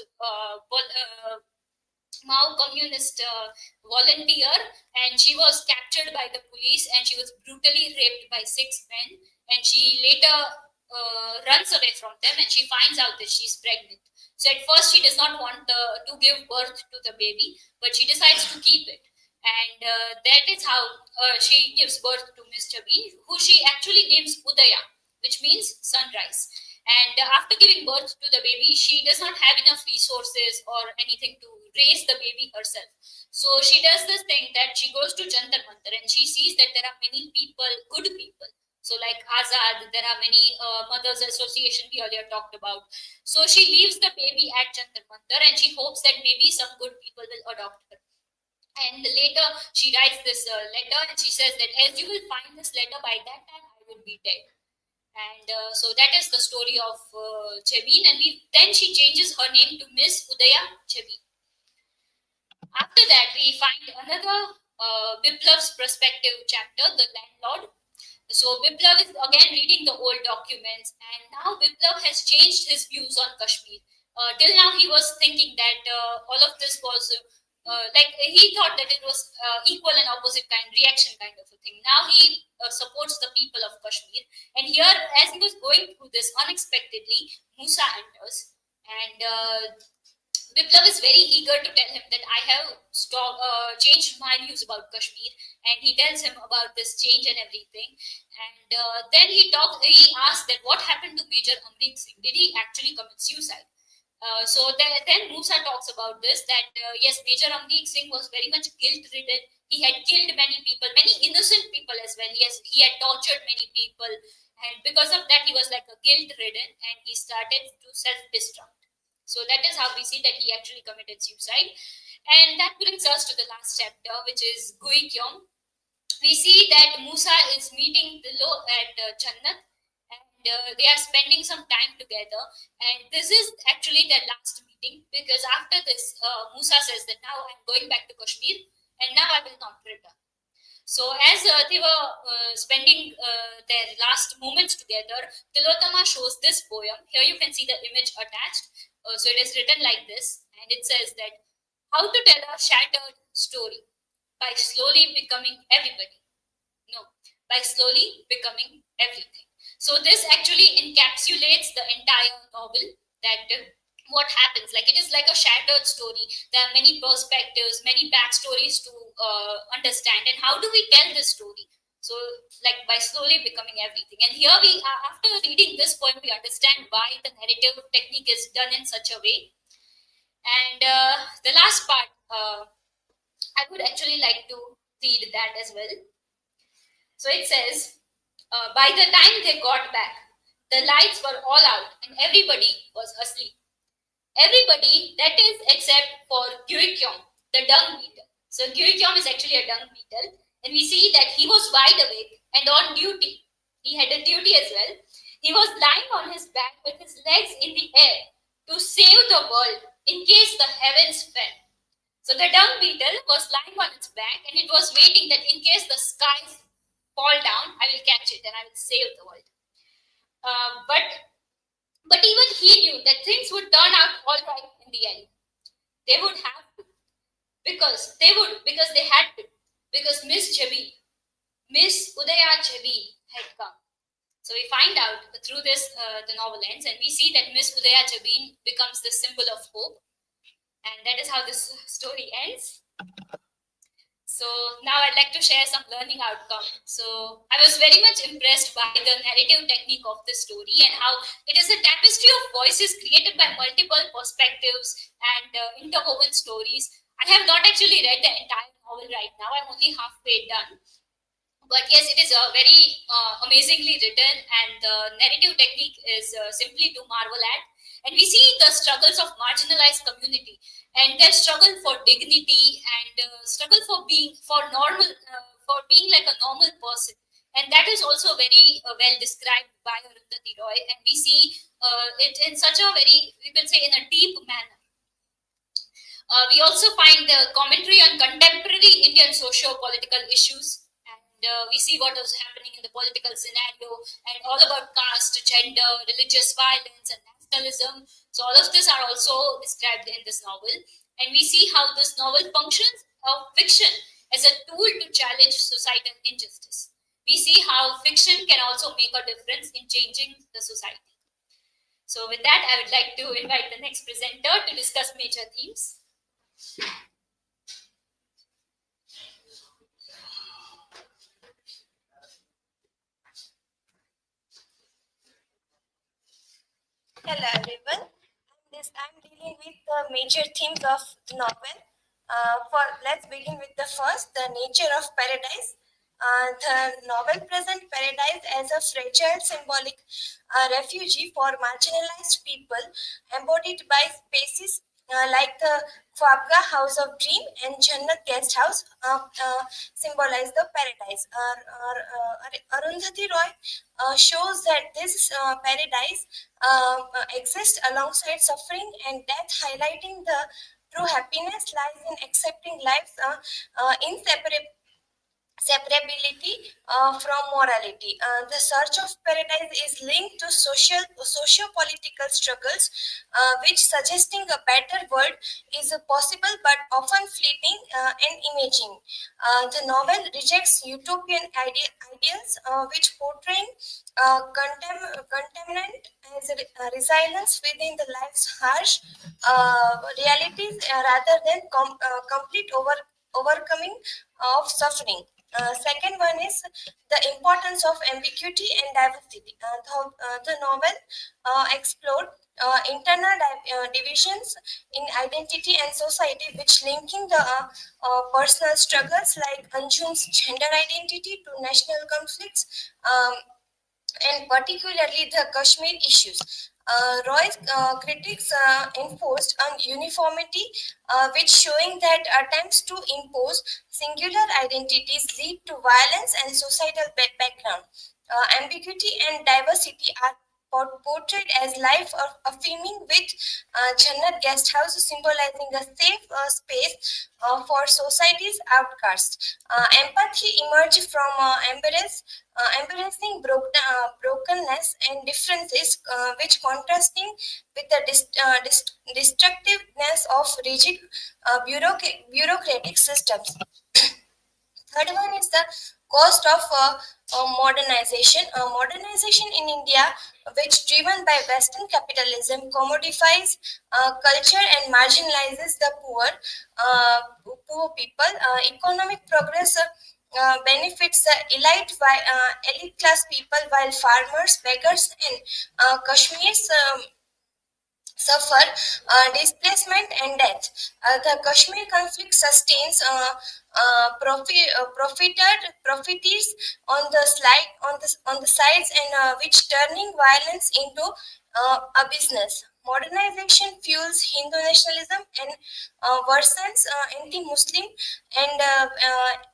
volunteer, and she was captured by the police, and she was brutally raped by 6 men, and she later runs away from them, and she finds out that she's pregnant. So at first she does not want to give birth to the baby, but she decides to keep it, and that is how she gives birth to Mr. B, who she actually names Udaya, which means sunrise. And after giving birth to the baby, she does not have enough resources or anything to raise the baby herself. So she does this thing that she goes to Jantar Mantar, and she sees that there are many people, good people. So like Azad, there are many mothers association we earlier talked about. So she leaves the baby at Jantar Mantar, and she hopes that maybe some good people will adopt her. And later she writes this letter, and she says that as you will find this letter, by that time I will be dead. And so that is the story of Jabin, and then she changes her name to Miss Udaya Jabin. After that, we find another Biplav's perspective chapter, the landlord. So Biplav is again reading the old documents, and now Biplav has changed his views on Kashmir. Till now, he was thinking that all of this was like he thought that it was equal and opposite kind reaction kind of a thing. Now he supports the people of Kashmir, and here, as he was going through this, unexpectedly Musa enters, and Biplav is very eager to tell him that I have changed my views about Kashmir, and he tells him about this change and everything. And then he asks that what happened to Major Amrit Singh? Did he actually commit suicide? So then Musa talks about this, that yes, Major Amrit Singh was very much guilt-ridden. He had killed many people, many innocent people as well. Yes, he had tortured many people, and because of that, he was like a guilt-ridden, and he started to self-destruct. So that is how we see that he actually committed suicide. And that brings us to the last chapter, which is Gui Kyom. We see that Musa is meeting Dilo at Jannat, and they are spending some time together. And this is actually their last meeting, because after this, Musa says that now I'm going back to Kashmir, and now I will not return. So as they were spending their last moments together, Tilotama shows this poem. Here you can see the image attached. So it is written like this, and it says that how to tell a shattered story by slowly becoming everybody. No, by slowly becoming everything. So this actually encapsulates the entire novel, that what happens, like it is like a shattered story. There are many perspectives, many backstories to understand, and how do we tell this story? So like by slowly becoming everything. And here we after reading this poem, we understand why the narrative technique is done in such a way. And the last part, I would actually like to read that as well. So it says, by the time they got back, the lights were all out and everybody was asleep. Everybody, that is except for Gyuikyom, the dung beetle. So Gyuikyom is actually a dung beetle, and we see that he was wide awake and on duty. He had a duty as well. He was lying on his back with his legs in the air to save the world in case the heavens fell. So the dung beetle was lying on its back, and it was waiting that in case the skies fall down, I will catch it and I will save the world. But even he knew that things would turn out all right in the end. They would have to, because they had to, because Miss Udaya Jabi had come. So we find out through this, the novel ends, and we see that Miss Udaya Jabi becomes the symbol of hope, and that is how this story ends. So now I'd like to share some learning outcome. So I was very much impressed by the narrative technique of the story and how it is a tapestry of voices created by multiple perspectives and interwoven stories. I have not actually read the entire novel right now. I'm only halfway done. But yes, it is very amazingly written, and the narrative technique is simply to marvel at. And we see the struggles of marginalized community and their struggle for dignity and struggle for being like a normal person. And that is also very well described by Arundhati Roy. And we see it in such a very, you can say, in a deep manner. We also find the commentary on contemporary Indian socio-political issues, and we see what was happening in the political scenario, and all about caste, gender, religious violence, and nationalism. So all of this are also described in this novel, and we see how this novel functions of fiction as a tool to challenge societal injustice. We see how fiction can also make a difference in changing the society. So with that, I would like to invite the next presenter to discuss major themes. Hello everyone. I'm dealing with the major themes of the novel. Let's begin with the first, the nature of paradise. The novel presents paradise as a fragile symbolic refugee for marginalized people, embodied by spaces like the Khwabga House of Dream and Jannat Guest House symbolize the paradise. Arundhati Roy shows that this paradise exists alongside suffering and death, highlighting the true happiness lies in accepting life's inseparable separability from morality. The search of paradise is linked to socio-political struggles, which suggesting a better world is possible but often fleeting and imaging. The novel rejects utopian ideals, which portray contentment as resilience within the life's harsh realities rather than complete overcoming of suffering. Second one is the importance of ambiguity and diversity. The novel explored internal divisions in identity and society, which linking the personal struggles like Anjum's gender identity to national conflicts. And particularly the Kashmir issues. Roy's critics enforced on uniformity, which showing that attempts to impose singular identities lead to violence and societal background. Ambiguity and diversity are portrayed as life affirming, with Jannat Guest House symbolizing a safe space for society's outcasts. Empathy emerged from embracing brokenness and differences, which contrasting with the destructiveness of rigid bureaucratic systems. Third one is the cost of modernization. Modernization in India, which driven by Western capitalism, commodifies culture and marginalizes the poor people. Economic progress benefits the elite class people, while farmers, beggars, and Kashmir's suffer displacement and death. The Kashmir conflict sustains profiteers on the sides, and which turning violence into a business. Modernization fuels Hindu nationalism and worsens anti-Muslim and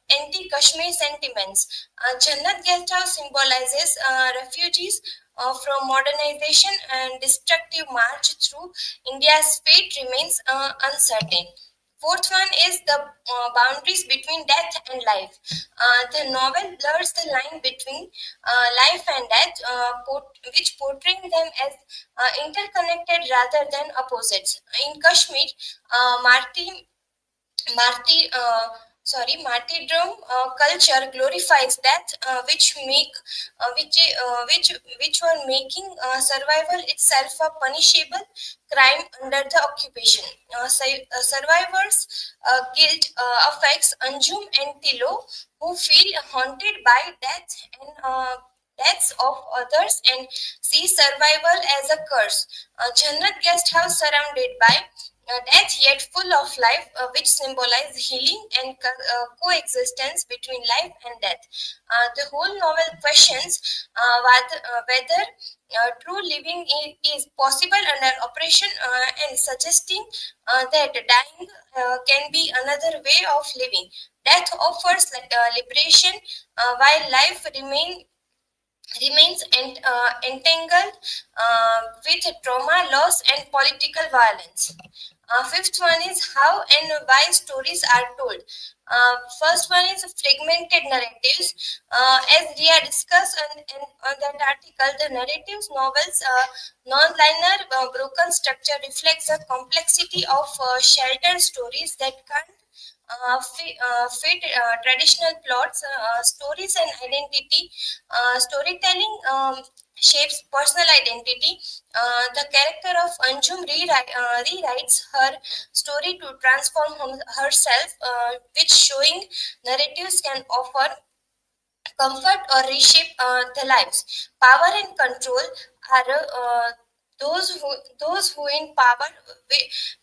anti-Kashmir sentiments. Jannat Guest House symbolizes refugees from modernization and destructive march through India's fate remains uncertain. Fourth one is the boundaries between death and life. The novel blurs the line between life and death, which portraying them as interconnected rather than opposites. In Kashmir, Marty Martyrdom culture glorifies death, which were making survival itself a punishable crime under the occupation. Survivors' guilt affects Anjum and Tilo, who feel haunted by death and deaths of others and see survival as a curse. Jannat guest house surrounded by death yet full of life, which symbolize healing and coexistence between life and death. The whole novel questions whether true living is possible under oppression and suggesting that dying can be another way of living. Death offers liberation while life remains entangled with trauma, loss, and political violence. Fifth one is how and why stories are told. First one is fragmented narratives. As Ria discussed on that article, the narratives novels non-linear broken structure reflects the complexity of sheltered stories that can't fit traditional plots, stories, and identity. Storytelling shapes personal identity. The character of Anjum rewrites her story to transform herself, which showing narratives can offer comfort or reshape the lives. Power and control are those who in power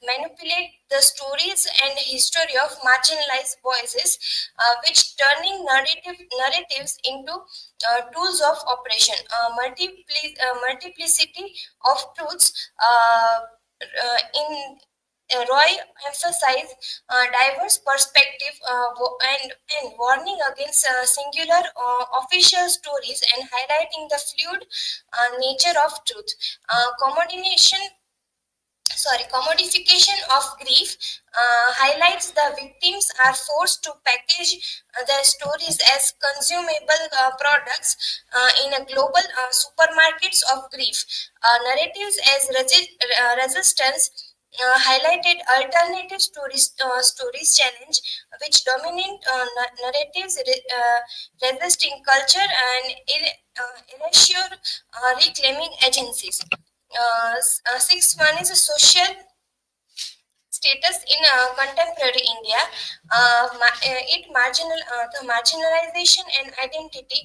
manipulate the stories and history of marginalized voices, which turning narratives into tools of oppression. Multiplicity of truths in Roy emphasized diverse perspective and warning against singular official stories and highlighting the fluid nature of truth. Commodification commodification of grief highlights the victims are forced to package their stories as consumable products in a global supermarkets of grief. Narratives as resistance highlighted alternative stories challenge which dominant narratives resisting culture and erasure reclaiming agencies. Sixth one is a social status in contemporary India. The marginalization and identity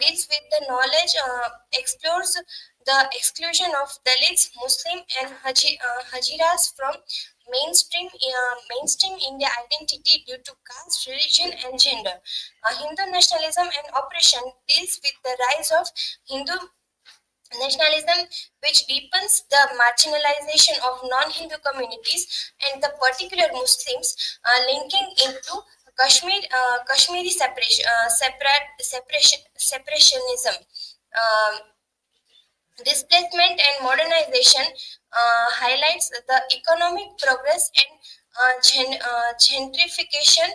deals with the knowledge, explores the exclusion of Dalits, Muslim, and Hajiras from mainstream India identity due to caste, religion, and gender. Hindu nationalism and oppression deals with the rise of Hindu nationalism, which deepens the marginalization of non-Hindu communities and the particular Muslims, linking into Kashmiri separationism. Um, Displacement and modernization highlights the economic progress and gentrification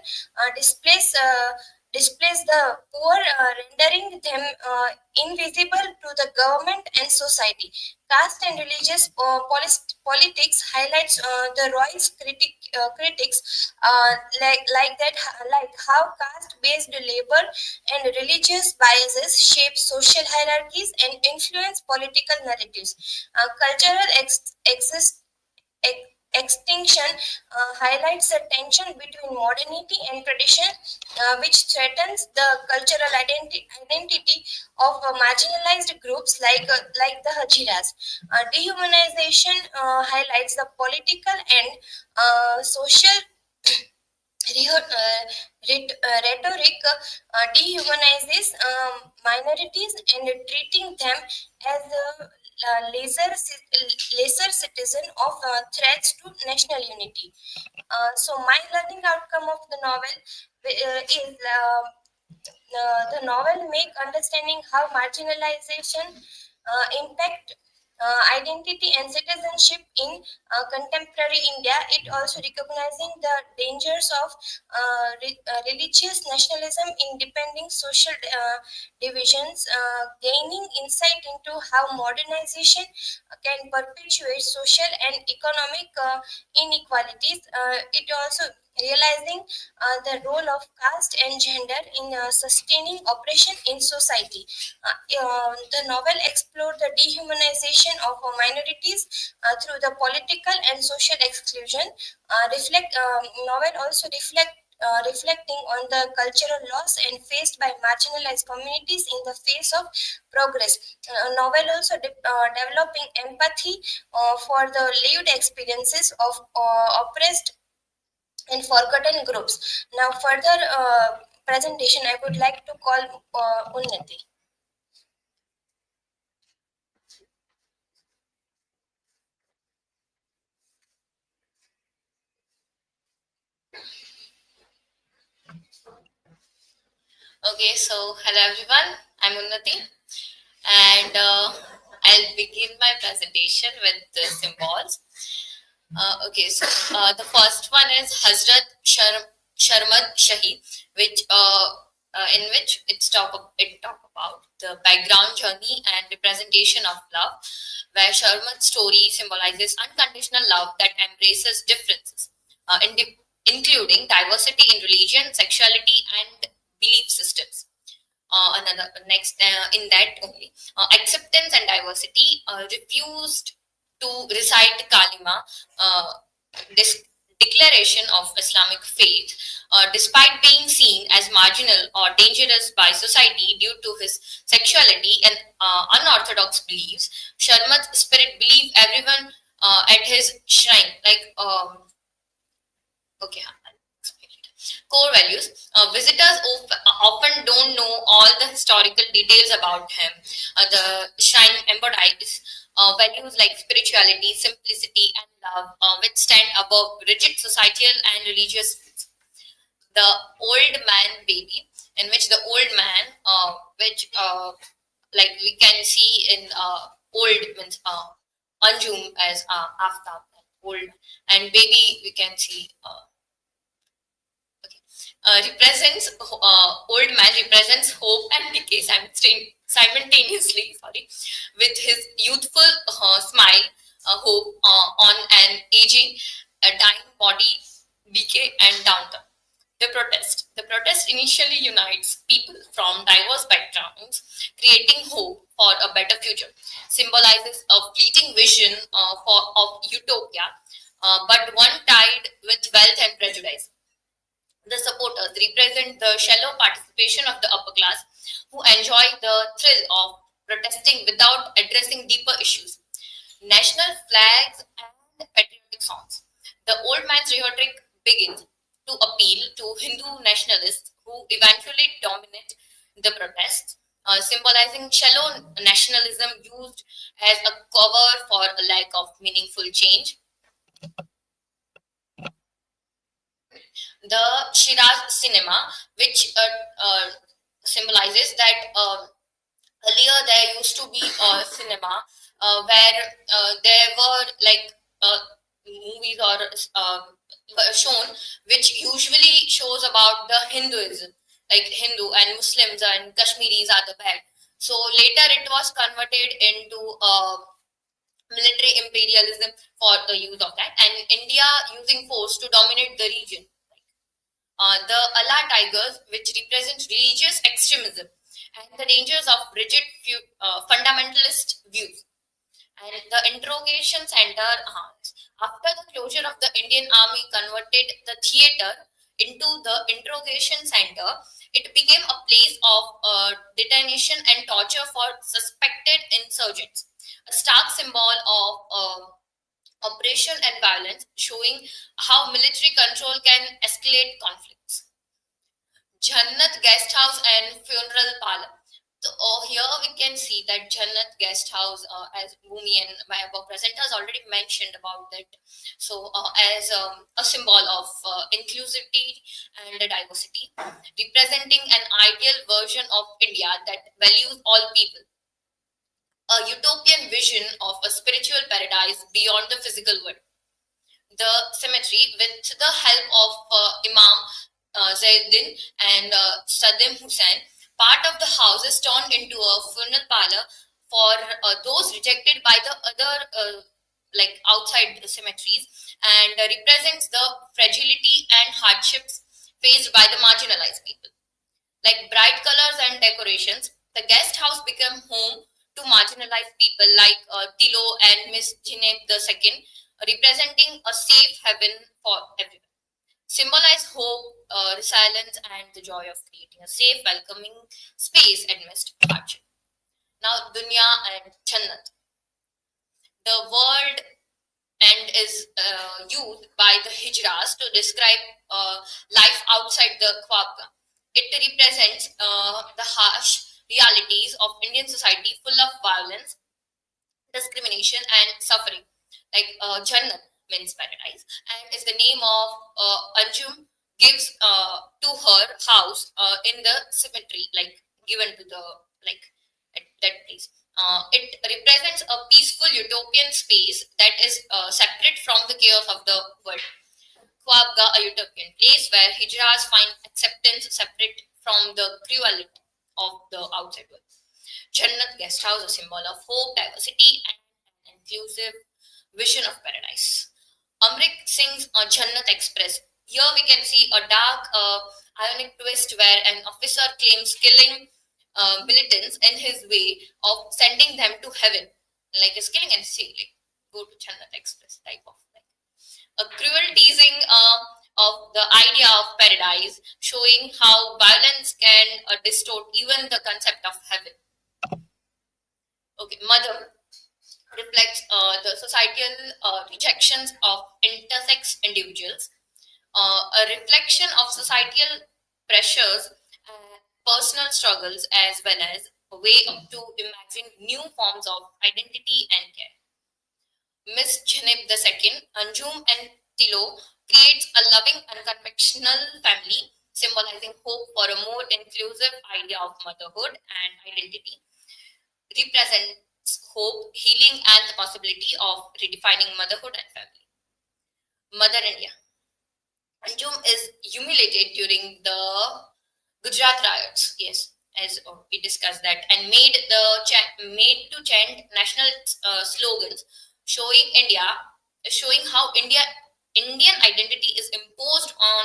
displace the poor, rendering them invisible to the government and society. Caste and religious politics highlights the Roy's critics like how caste-based labor and religious biases shape social hierarchies and influence political narratives. Cultural extinction highlights the tension between modernity and tradition, which threatens the cultural identity of marginalized groups like the Hajiras. Dehumanization highlights the political and social rhetoric dehumanizes minorities and treating them as lesser citizen of threats to national unity. So my learning outcome of the novel is the novel make understanding how marginalization impact identity and citizenship in contemporary India. It also recognizing the dangers of religious nationalism in depending social divisions, gaining insight into how modernization can perpetuate social and economic inequalities. It also realizing the role of caste and gender in sustaining oppression in society. The novel explored the dehumanization of minorities through the political and social exclusion. Novel also reflecting on the cultural loss and faced by marginalized communities in the face of progress. Novel also developing empathy for the lived experiences of oppressed and forgotten groups. Now, further presentation, I would like to call Unnati. Okay, so hello everyone, I'm Unnati, and I'll begin my presentation with the symbols. Okay, so the first one is Hazrat Sharmad Shahi, which in which it talk about the background journey and representation of love, where Sharmad's story symbolizes unconditional love that embraces differences, including diversity in religion, sexuality, and belief systems. Another next in that only acceptance and diversity refused to recite kalima, this declaration of Islamic faith, despite being seen as marginal or dangerous by society due to his sexuality and unorthodox beliefs. Sharmad's spirit believed everyone at his shrine, like okay. Core values. Visitors often don't know all the historical details about him. The shrine embodies values like spirituality, simplicity, and love, which stand above rigid societal and religious faiths. The old man baby, in which the old man, which like we can see in old means Anjum as Aftab, old, and baby we can see. Represents old man represents hope and decay simultaneously. Sorry, with his youthful smile, hope on an aging, dying body, decay and downturn. The protest initially unites people from diverse backgrounds, creating hope for a better future. Symbolizes a fleeting vision of utopia, but one tied with wealth and prejudice. The supporters represent the shallow participation of the upper class who enjoy the thrill of protesting without addressing deeper issues. National flags and patriotic songs. The old man's rhetoric begins to appeal to Hindu nationalists who eventually dominate the protests, symbolizing shallow nationalism used as a cover for a lack of meaningful change. The Shiraz cinema, which symbolizes that earlier there used to be a cinema where there were like movies or were shown, which usually shows about the Hinduism, like Hindu and Muslims and Kashmiris are the bad. So later it was converted into military imperialism for the use of that, and India using force to dominate the region. The Allah tigers, which represent religious extremism and the dangers of rigid fundamentalist views. And the interrogation center, after the closure of the Indian army converted the theater into the interrogation center, it became a place of detention and torture for suspected insurgents, a stark symbol of oppression and violence, showing how military control can escalate conflicts. Jannat Guest House and Funeral Parlor. So here we can see that Jannat Guest House, as Bhumi and my above presenters already mentioned about that. So as a symbol of inclusivity and diversity, representing an ideal version of India that values all people. A utopian vision of a spiritual paradise beyond the physical world. The cemetery, with the help of Imam Zainuddin and Saddam Hussein, part of the house is turned into a funeral parlor for those rejected by the other like outside the cemeteries, and represents the fragility and hardships faced by the marginalized people. Like bright colors and decorations, the guest house became home to marginalized people like Tilo and Miss Jineb II, representing a safe haven for everyone. Symbolize hope, resilience, and the joy of creating a safe, welcoming space amidst hardship. Now, Dunya and Jannat. The word and is used by the Hijras to describe life outside the Khwabga. It represents the harsh realities of Indian society full of violence, discrimination, and suffering. Like Jannat means paradise, and is the name of Anjum gives to her house in the cemetery, like given to the like at that place. It represents a peaceful utopian space that is separate from the chaos of the world. Khwabga, a utopian place where Hijras find acceptance separate from the cruelty of the outside world. Jannat guest house, a symbol of hope, diversity, and an inclusive vision of paradise. Amrik sings Jannat Express. Here we can see a dark, ironic twist where an officer claims killing militants in his way of sending them to heaven, like is killing and say, like go to Jannat Express type of like a cruel teasing of the idea of paradise, showing how violence can distort even the concept of heaven. Okay, mother reflects the societal rejections of intersex individuals, a reflection of societal pressures, personal struggles, as well as a way to imagine new forms of identity and care. Miss Jineb II, Anjum, and Tilo creates a loving, unconventional family, symbolizing hope for a more inclusive idea of motherhood and identity. Represents hope, healing, and the possibility of redefining motherhood and family. Mother India. Anjum is humiliated during the Gujarat riots, yes, as we discussed that, and made to chant national slogans, showing how Indian identity is imposed on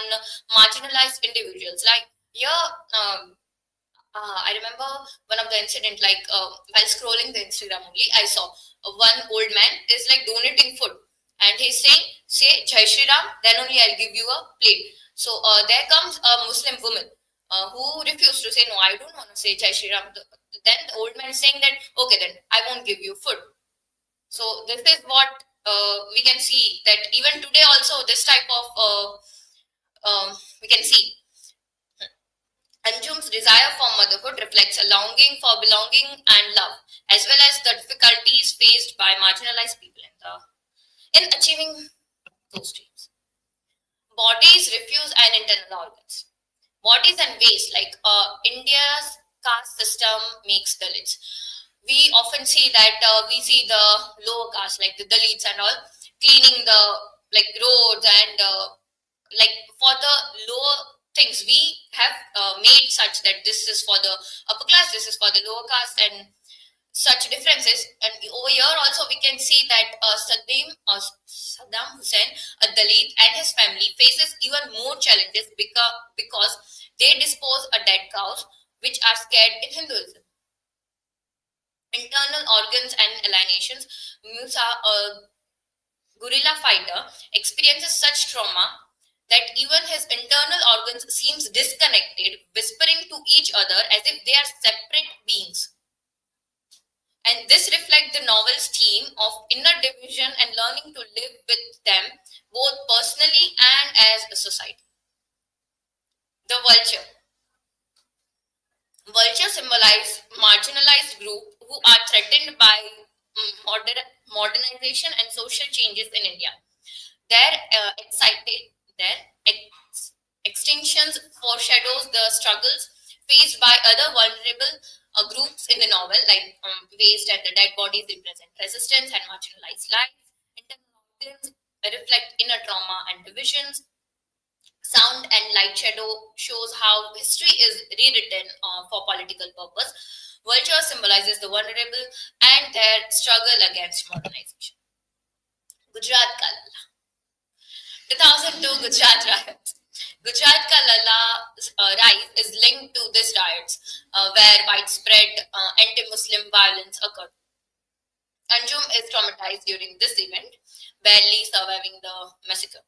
marginalized individuals. Like here, I remember one of the incident, like while scrolling the Instagram only, I saw one old man is like donating food, and he's saying, "Say Jai Shri Ram, then only I'll give you a plate." So there comes a Muslim woman who refused to say, "No, I don't want to say Jai Shri Ram." Then the old man is saying that, "Okay, then I won't give you food." So this is what we can see, that even today also this type of we can see. Anjum's desire for motherhood reflects a longing for belonging and love, as well as the difficulties faced by marginalized people in achieving those dreams. Bodies, refuse, and internal organs. Bodies and waste, like India's caste system makes Dalits. We often see that we see the lower caste, like the Dalits and all, cleaning the like roads and like for the lower things we have made such that this is for the upper class, this is for the lower caste, and such differences. And over here also we can see that Saddam Hussein, a Dalit, and his family faces even more challenges because they dispose of dead cows, which are scared in Hinduism. Internal organs and alienations. Musa, a guerrilla fighter, experiences such trauma that even his internal organs seems disconnected, whispering to each other as if they are separate beings. And this reflects the novel's theme of inner division and learning to live with them both personally and as a society. The vulture. Vulture symbolize marginalized group who are threatened by modernization and social changes in India. Their extinctions foreshadows the struggles faced by other vulnerable groups in the novel, like waste and the dead bodies represent resistance and marginalized lives. Internal organs reflect inner trauma and divisions. Sound and light shadow shows how history is rewritten for political purpose. Vulture symbolizes the vulnerable and their struggle against modernization. Gujarat Ka Lalla. 2002 Gujarat riots. Gujarat Ka Lalla rise is linked to these riots, where widespread anti-Muslim violence occurred. Anjum is traumatized during this event, barely surviving the massacre.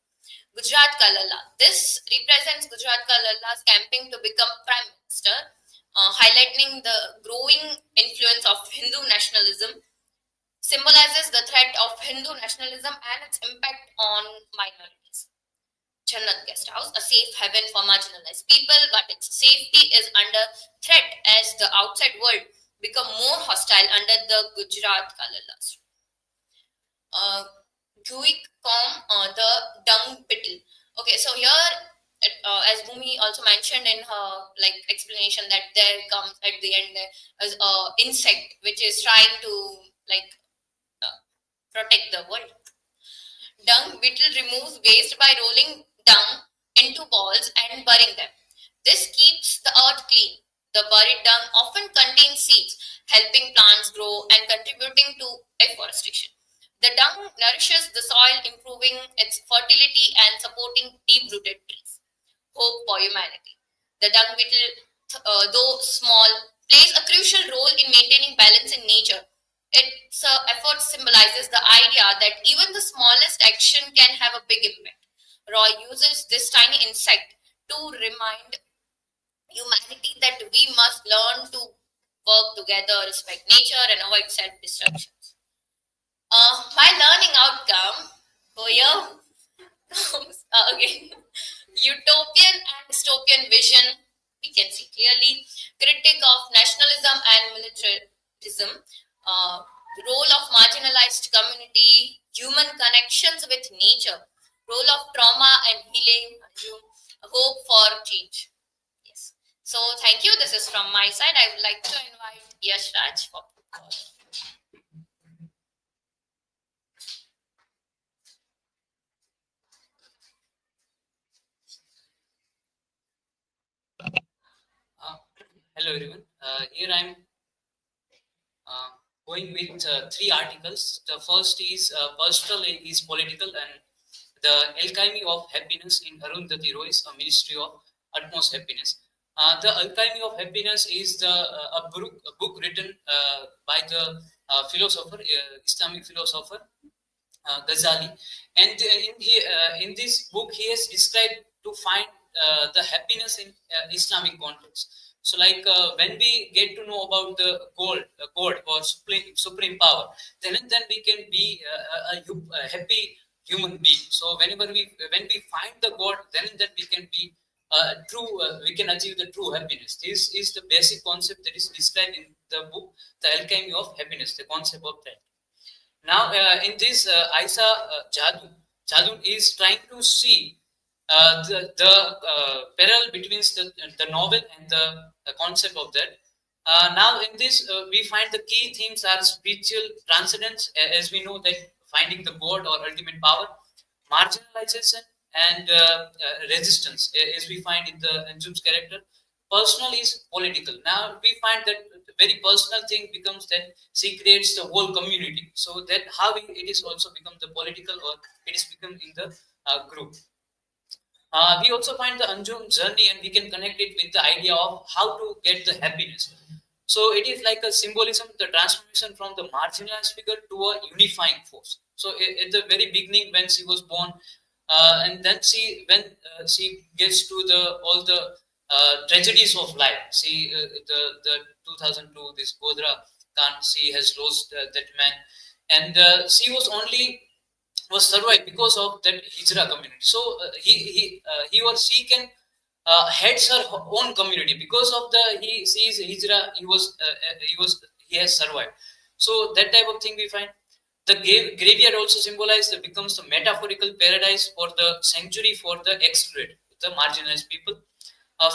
Gujarat Ka Lalla. This represents Gujarat Ka Lalla's campaign to become prime minister, highlighting the growing influence of Hindu nationalism, symbolizes the threat of Hindu nationalism and its impact on minorities. Jannat Guest House, a safe haven for marginalized people, but its safety is under threat as the outside world become more hostile under the Gujarat Ka Lalla's. Guic the dung beetle. Okay, so here, as Bhumi also mentioned in her explanation, that there comes at the end there is a insect which is trying to protect the world. Dung beetle removes waste by rolling dung into balls and burying them. This keeps the earth clean. The buried dung often contains seeds, helping plants grow and contributing to afforestation. The dung nourishes the soil, improving its fertility and supporting deep-rooted trees. Hope for humanity. The dung beetle, though small, plays a crucial role in maintaining balance in nature. Its effort symbolizes the idea that even the smallest action can have a big impact. Roy uses this tiny insect to remind humanity that we must learn to work together, respect nature, and avoid self-destruction. My learning outcome for you comes again. Utopian and dystopian vision, we can see clearly. Critique of nationalism and militarism, role of marginalized community, human connections with nature, role of trauma and healing, hope for change. Yes. So thank you. This is from my side. I would like to invite Yash Raj for hello everyone. Here I'm going with three articles. The first is Personal is Political and The Alchemy of Happiness in Arundhati Roy's A Ministry of Utmost Happiness. The Alchemy of Happiness is a book written by the philosopher, Islamic philosopher Ghazali, and in this book he has described to find the happiness in Islamic context. So, when we get to know about the God or supreme power, then we can be a happy human being. So, when we find the God, then we can be true. We can achieve the true happiness. This is the basic concept that is described in the book, The Alchemy of Happiness. The concept of that. Now, in this, Aisa Jadun is trying to see the parallel between the novel and the concept of that. Now, in this, we find the key themes are spiritual transcendence, as we know that finding the God or ultimate power, marginalization, and resistance, as we find in the Anjum's character. Personal is political. Now we find that the very personal thing becomes that she creates the whole community. So that how it is also become the political, or it is become in the group. We also find the Anjum journey, and we can connect it with the idea of how to get the happiness. So it is like a symbolism, the transformation from the marginalized figure to a unifying force. So at the very beginning, when she was born, and then when she gets to all the tragedies of life. See, the 2002, this Godra Khan, she has lost that man, and she was survived because of that Hijra community. So he or she can heads her own community because of she is Hijra. He has survived. So that type of thing we find. The graveyard also symbolized becomes the metaphorical paradise for the sanctuary for the excluded, the marginalized people.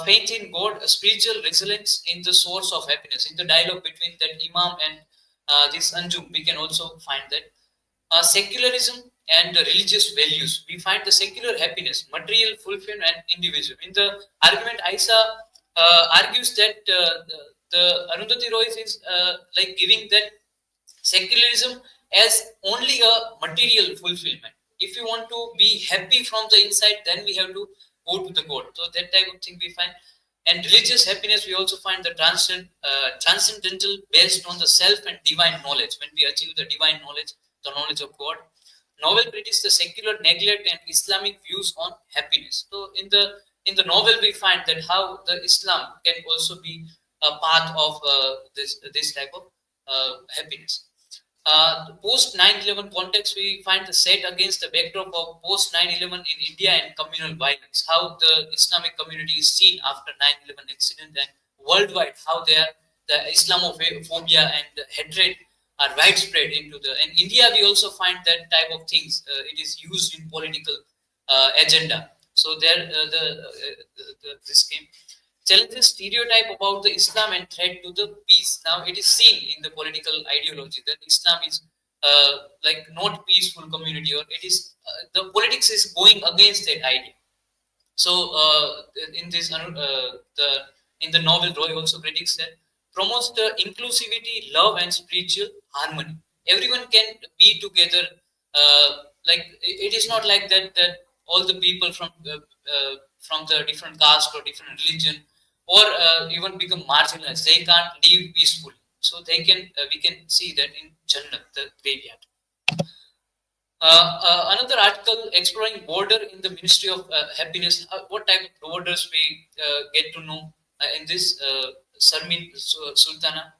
Faith in God, a spiritual resilience in the source of happiness. In the dialogue between that Imam and this Anjum, we can also find that. Secularism and religious values. We find the secular happiness, material fulfillment, and individual. In the argument, Aisa argues that the Arundhati Roy is like giving that secularism as only a material fulfillment. If we want to be happy from the inside, then we have to go to the God. So that type of thing we find. And religious happiness, we also find the transcendental based on the self and divine knowledge. When we achieve the divine knowledge, the knowledge of God. Novel critiques the secular neglect and Islamic views on happiness. So in the novel, we find that how the Islam can also be a path of this type of happiness. Post 9/11 context, we find the set against the backdrop of post 9/11 in India and communal violence. How the Islamic community is seen after 9/11 incident, and worldwide how the Islamophobia and the hatred are widespread into the. In India, we also find that type of things. It is used in political agenda. So there, this came. Challenges stereotype about the Islam and threat to the peace. Now it is seen in the political ideology that Islam is like not peaceful community, or it is the politics is going against that idea. So in this in the novel, Roy also critiques that promotes the inclusivity, love, and spiritual harmony. Everyone can be together. Like it is not like that all the people from the different caste or different religion or even become marginalized. They can't live peacefully. So they can we can see that in Jannat, the graveyard. Another article exploring border in the Ministry of Happiness. What type of borders we get to know in this Sarmin Sultana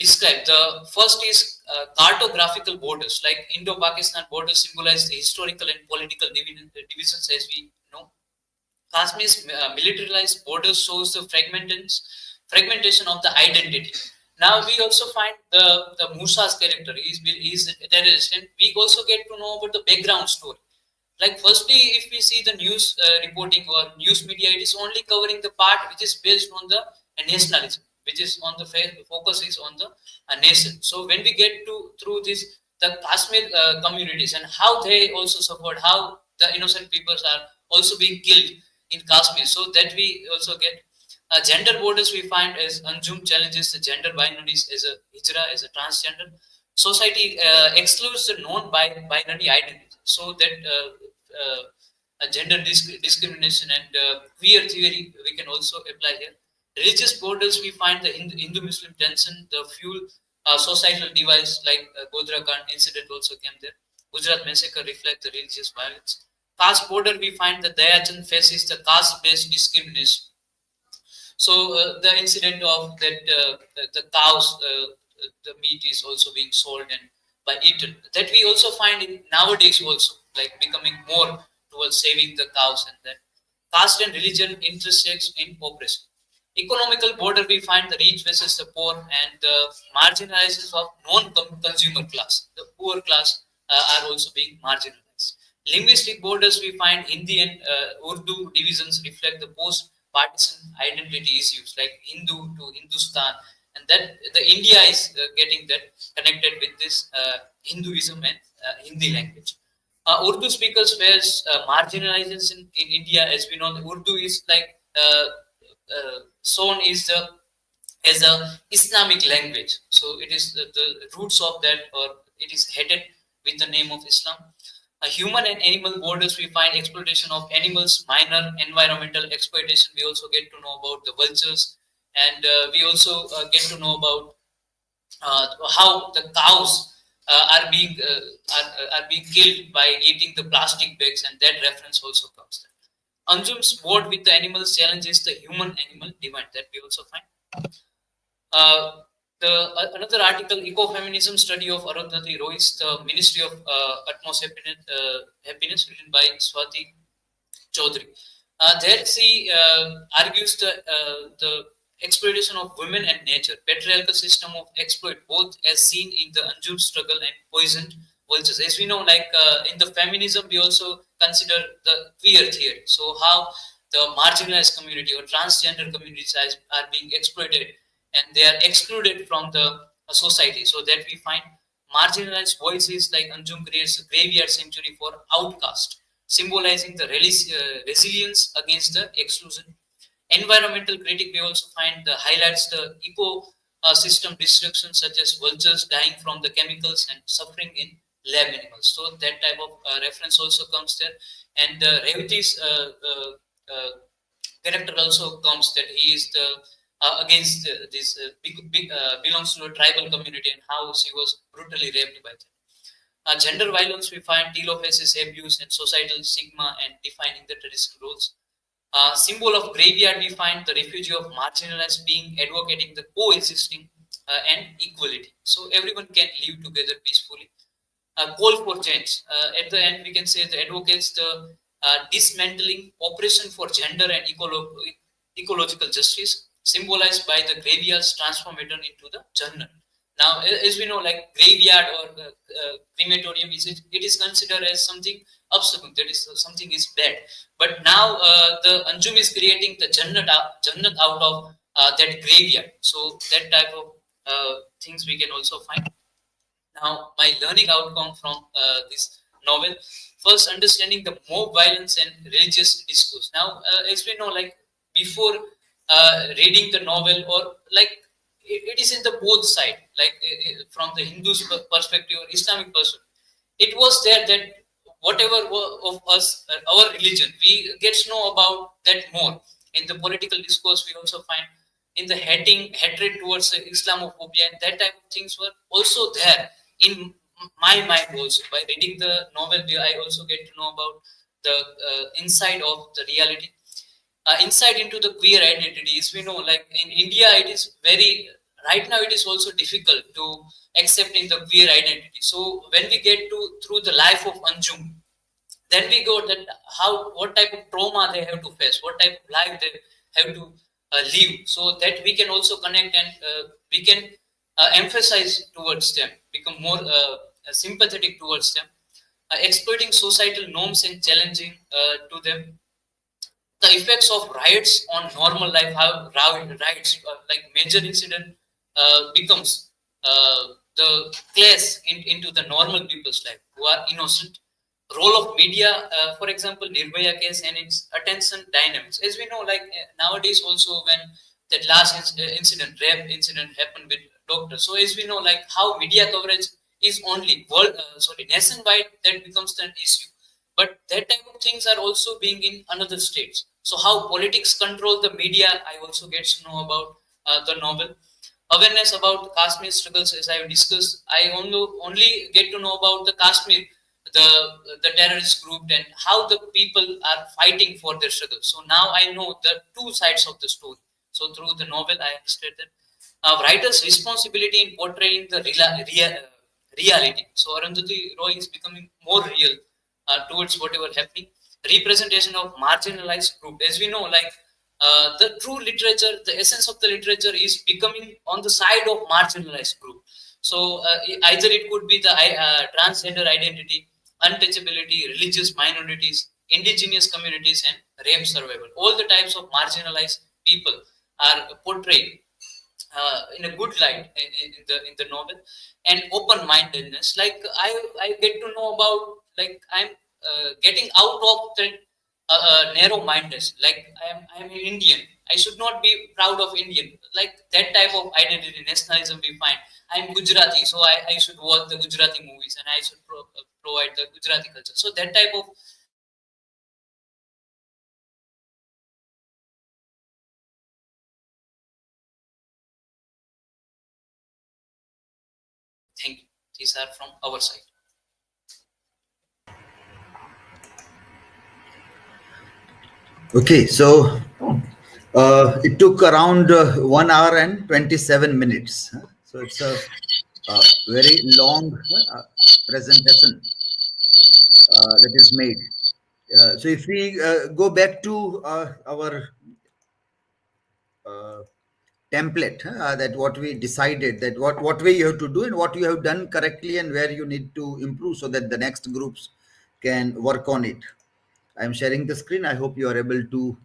described. The first is cartographical borders, like Indo-Pakistan borders symbolize the historical and political divisions, as we know. Kashmir's militarized borders shows the fragmentation of the identity. Now we also find the Musa's character. He is a terrorist, and we also get to know about the background story. Like firstly, if we see the news reporting or news media, it is only covering the part which is based on the nationalism, which is on the focus is on the nation. So when we get to through this the Kashmir communities and how they also suffered, how the innocent people are also being killed in Kashmir, so that we also get gender borders. We find as Anjum challenges the gender binaries as a hijra, as a transgender society, excludes the non-binary identity, so that gender discrimination and queer theory we can also apply here. Religious borders, we find the Hindu-Muslim tension, the fuel societal device like Godhra Kand incident also came there. Gujarat massacre reflect the religious violence. Caste border, we find that Dayachand faces the caste-based discrimination. So the incident of that the cows, the meat is also being sold and by eaten. That we also find in nowadays also, like becoming more towards saving the cows, and that caste and religion intersects in oppression. Economical border, we find the rich versus the poor and the marginalization of non-consumer class. The poor class are also being marginalized. Linguistic borders, we find Hindi and Urdu divisions reflect the post-partisan identity issues like Hindu to Hindustan, and that the India is getting that connected with this Hinduism and Hindi language. Urdu speakers face marginalization in India, as we know. The Urdu is like shown is as a Islamic language, so it is the roots of that, or it is headed with the name of Islam. Human and animal borders, we find exploitation of animals, minor environmental exploitation. We also get to know about the vultures, and we also get to know about how the cows are being killed by eating the plastic bags, and that reference also comes there. Anjum's word with the animals challenges the human-animal divide, that we also find. Another article, Ecofeminism Study of Arundhati Roy's The Ministry of Utmost Happiness, written by Swati Chaudhary. There she argues the exploitation of women and nature, patriarchal system of exploit, both as seen in the Anjum struggle and poisoned vultures. As we know, like in the feminism, we also consider the queer theory. So how the marginalized community or transgender communities are being exploited, and they are excluded from the society. So that we find marginalized voices like Anjum creates a graveyard sanctuary for outcast, symbolizing the resilience against the exclusion. Environmental critic, we also find the highlights the system destruction, such as vultures dying from the chemicals and suffering in lab animals. So that type of reference also comes there. And Revati's character also comes, that he is the against this belongs to a tribal community, and how she was brutally raped by them. Gender violence, we find deal of SS abuse and societal stigma and defining the traditional roles. Symbol of graveyard, we find the refugee of marginalized being advocating the coexisting and equality. So everyone can live together peacefully. Call for change. At the end, we can say the advocates the dismantling operation for gender and ecological justice, symbolized by the graveyard's transformation into the Jannat. Now, as we know, like graveyard or crematorium, it is considered as something obstacle, that is something is bad. But now the Anjum is creating the Jannat out of that graveyard. So that type of things we can also find. Now, my learning outcome from this novel: first, understanding the mob violence and religious discourse. Now, as we know, like before reading the novel, or like it is in the both side, like from the Hindu perspective or Islamic perspective, it was there that whatever of us, our religion, we get to know about that more. In the political discourse, we also find in the hatred towards Islamophobia, and that type of things were also there in my mind also. By reading the novel, I also get to know about the inside of the reality. Insight into the queer identities. We know, like in India, it is very right now. It is also difficult to accept in the queer identity. So when we get to through the life of Anjum, then we go that what type of trauma they have to face, what type of life they have to live, so that we can also connect, and we can emphasize towards them, become more sympathetic towards them, exploiting societal norms and challenging to them. The effects of riots on normal life, how riots like major incident becomes the clash into the normal people's life who are innocent. Role of media, for example, Nirbhaya case and its attention dynamics. As we know, like nowadays also, when that last incident, rape incident, happened with doctors. So as we know, like how media coverage is only nationwide, that becomes an issue. But that type of things are also being in another states. So how politics control the media, I also get to know about the novel. Awareness about Kashmir struggles, as I have discussed, I only get to know about the Kashmir, the terrorist group, and how the people are fighting for their struggle. So now I know the two sides of the story. So through the novel, I understood that writer's responsibility in portraying the reality. So Arundhati Roy is becoming more real towards whatever happening. Representation of marginalized group. As we know, like the true literature, the essence of the literature is becoming on the side of marginalized group. So either it could be the transgender identity, untouchability, religious minorities, indigenous communities, and rape survival. All the types of marginalized people are portrayed in a good light in the novel. And open-mindedness, like I get to know about, like I'm getting out of that narrow-mindedness. Like I'm an Indian, I should not be proud of Indian, like that type of identity nationalism we find. I'm Gujarati, so I should watch the Gujarati movies, and I should provide the Gujarati culture. So that type of thing, these are from our side. Okay, so it took around 1 hour and 27 minutes. So it's a very long presentation that is made. So if we go back to our template, that what we decided, that what way you have to do and what you have done correctly and where you need to improve so that the next groups can work on it. I'm sharing the screen. I hope you are able to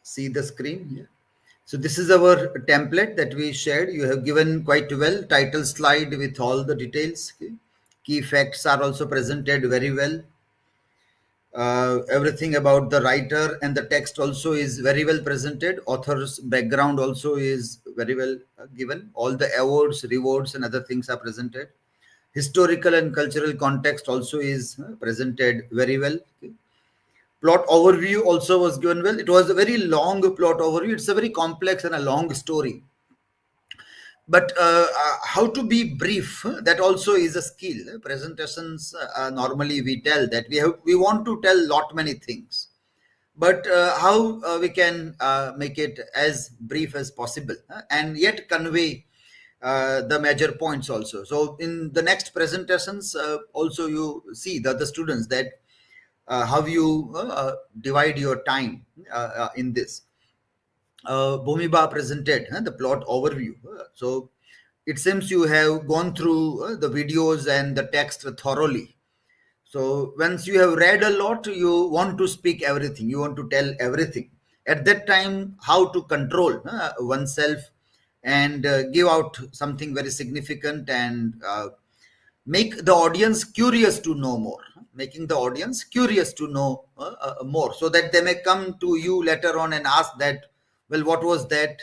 see the screen here. So this is our template that we shared. You have given quite well title slide with all the details. Okay. Key facts are also presented very well. Everything about the writer and the text also is very well presented. Author's background also is very well given. All the awards, rewards, and other things are presented. Historical and cultural context also is presented very well. Okay. Plot overview also was given well. It was a very long plot overview. It's a very complex and a long story. But how to be brief, that also is a skill. Presentations, normally we tell that we want to tell lot many things, but how we can make it as brief as possible, and yet convey the major points also. So in the next presentations, also you see the students that how you divide your time in this. Bhumiba presented the plot overview. So it seems you have gone through the videos and the text thoroughly. So once you have read a lot, you want to speak everything, you want to tell everything. At that time, how to control oneself and give out something very significant and make the audience curious to know more, making the audience curious to know more, so that they may come to you later on and ask that, well, what was that?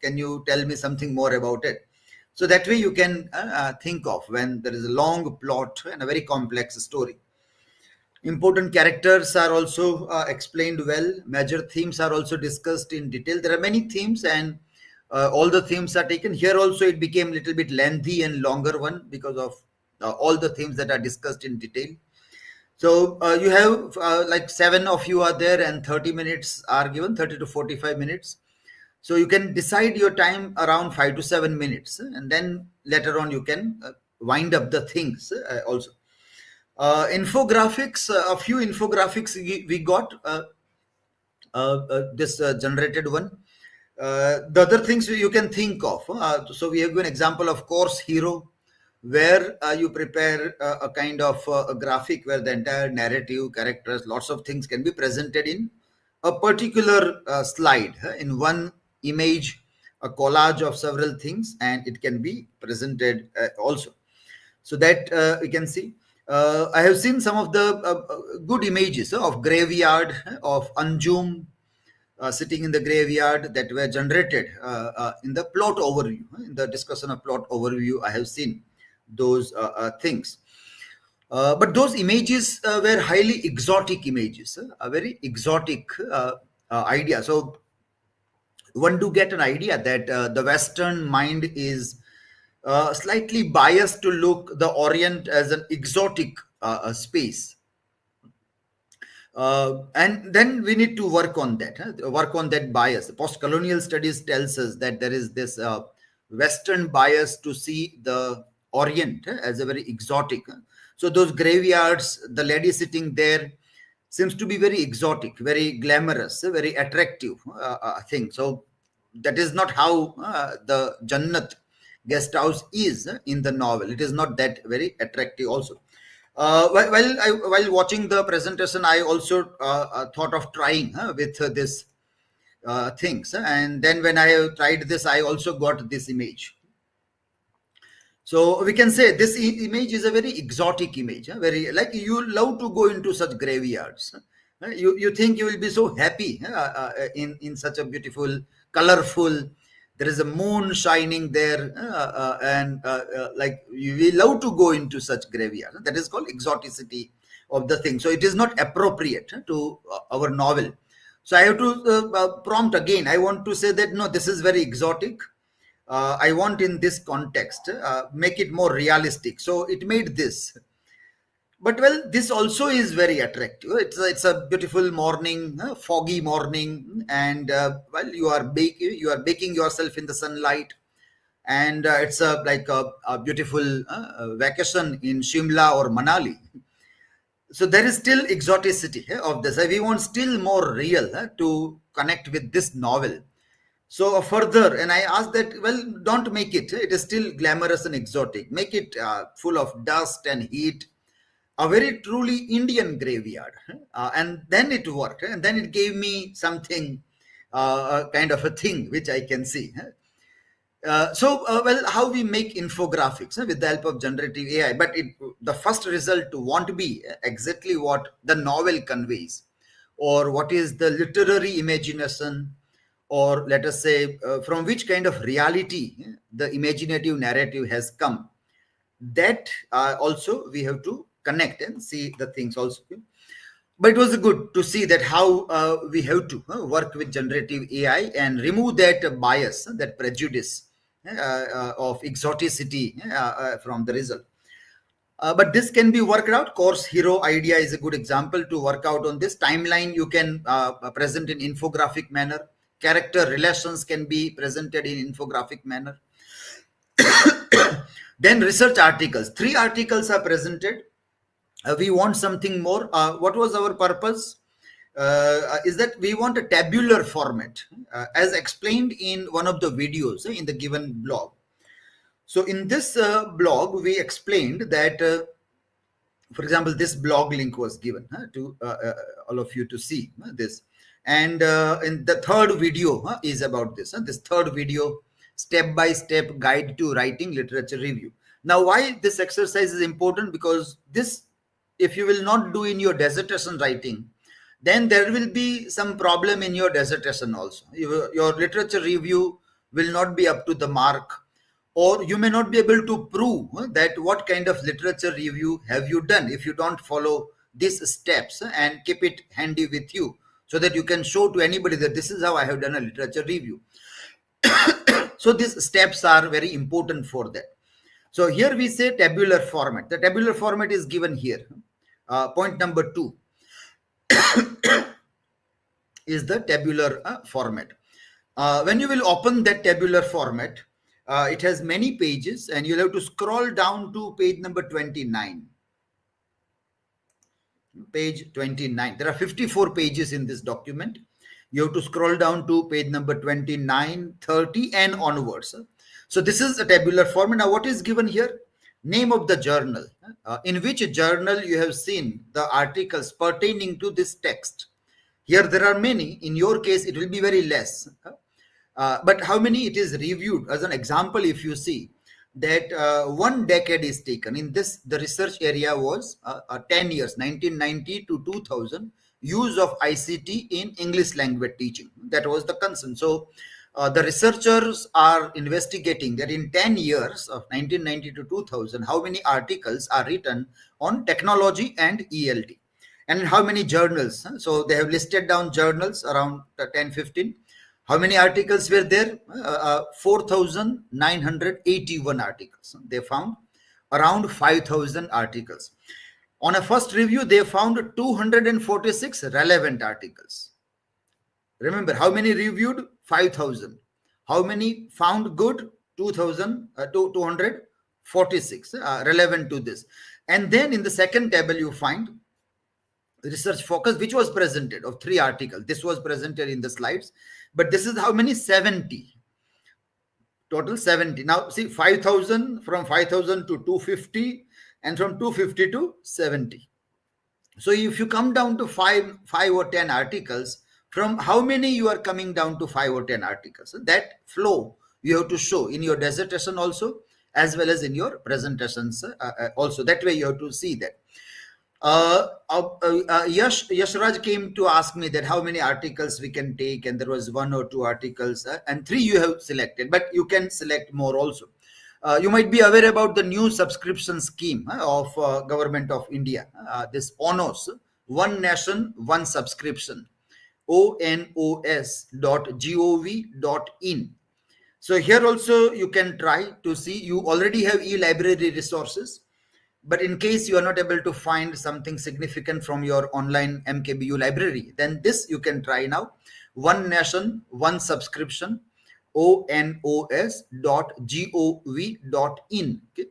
Can you tell me something more about it? So that way you can think of when there is a long plot and a very complex story. Important characters are also explained well. Major themes are also discussed in detail. There are many themes, and all the themes are taken. Here also it became a little bit lengthy and longer one because of all the themes that are discussed in detail. So you have like 7 of you are there, and 30 minutes are given, 30 to 45 minutes. So you can decide your time around 5 to 7 minutes, and then later on you can wind up the things also. Infographics, a few infographics we got, this generated one. The other things you can think of. So we have an example of course hero, where you prepare a kind of a graphic where the entire narrative, characters, lots of things can be presented in a particular slide, in one image, a collage of several things, and it can be presented also. So that we can see. I have seen some of the good images of graveyard, of Anjum sitting in the graveyard, that were generated in the plot overview. In the discussion of plot overview, I have seen those things. But those images were highly exotic images, a very exotic idea. So one do get an idea that the Western mind is slightly biased to look the Orient as an exotic space. And then we need to work on that, work on that bias. Post-colonial studies tells us that there is this Western bias to see the Orient as a very exotic. So those graveyards, the lady sitting there, seems to be very exotic, very glamorous, very attractive thing. So that is not how the Jannat guest house is in the novel. It is not that very attractive also. While watching the presentation, I also thought of trying with this things, and then when I tried this, I also got this image. So we can say this image is a very exotic image, very like you love to go into such graveyards. You think you will be so happy in such a beautiful, colorful. There is a moon shining there, and like we love to go into such graveyard. That is called exoticity of the thing. So it is not appropriate to our novel. So I have to prompt again. I want to say that no, this is very exotic. I want in this context make it more realistic. So it made this. But well, this also is very attractive. It's a beautiful morning, foggy morning, and well, you are baking yourself in the sunlight, and it's like a beautiful vacation in Shimla or Manali. So there is still exoticity of this. We want still more real to connect with this novel. So further, and I asked that, well, don't make it. It is still glamorous and exotic. Make it full of dust and heat, a very truly Indian graveyard. And then it worked. And then it gave me something, kind of a thing which I can see. Well, how we make infographics with the help of generative AI, but the first result won't be exactly what the novel conveys, or what is the literary imagination, or let us say from which kind of reality the imaginative narrative has come. That also we have to connect and see the things also. But it was good to see that how we have to work with generative AI and remove that bias, that prejudice of exoticity from the result. But this can be worked out. Course hero idea is a good example to work out on this. Timeline you can present in infographic manner. Character relations can be presented in infographic manner. Then research articles. 3 articles are presented. We want something more. What was our purpose? Is that we want a tabular format, as explained in one of the videos in the given blog. So in this blog, we explained that, for example, this blog link was given to all of you to see this. And in the third video is about this. This third video, step-by-step guide to writing literature review. Now, why this exercise is important? Because this, if you will not do in your dissertation writing, then there will be some problem in your dissertation also. Your literature review will not be up to the mark, or you may not be able to prove that what kind of literature review have you done if you don't follow these steps and keep it handy with you, so that you can show to anybody that this is how I have done a literature review. So these steps are very important for that. So here we say tabular format. The tabular format is given here. Point number 2 is the tabular format. When you will open that tabular format, it has many pages, and you'll have to scroll down to page number 29. Page 29. There are 54 pages in this document. You have to scroll down to page number 29, 30, and onwards. So this is a tabular format. Now, what is given here? Name of the journal. In which journal you have seen the articles pertaining to this text. Here there are many. In your case, it will be very less. But how many it is reviewed? As an example, if you see that 1 decade is taken in this, the research area was 10 years, 1990 to 2000, use of ICT in English language teaching. That was the concern. So the researchers are investigating that in 10 years of 1990 to 2000, how many articles are written on technology and ELT, and how many journals. So they have listed down journals around 10, 15. How many articles were there? 4,981 articles. They found around 5,000 articles. On a first review, they found 246 relevant articles. Remember, how many reviewed? 5,000. How many found good? 246 relevant to this. And then in the second table, you find research focus, which was presented of 3 articles. This was presented in the slides, but this is how many? 70. Total 70. Now see, 5,000, from 5,000 to 250, and from 250 to 70. So if you come down to 5 or 10 articles, from how many you are coming down to 5 or 10 articles? So that flow you have to show in your dissertation also, as well as in your presentations also. That way you have to see that. Yashraj came to ask me that how many articles we can take, and there was 1 or 2 articles, and 3 you have selected, but you can select more also. You might be aware about the new subscription scheme of Government of India, this ONOS, One Nation, One Subscription, onos.gov.in. So here also you can try to see. You already have e-library resources, but in case you are not able to find something significant from your online MKBU library, then this you can try now. One Nation, One Subscription, onos.gov.in. Okay.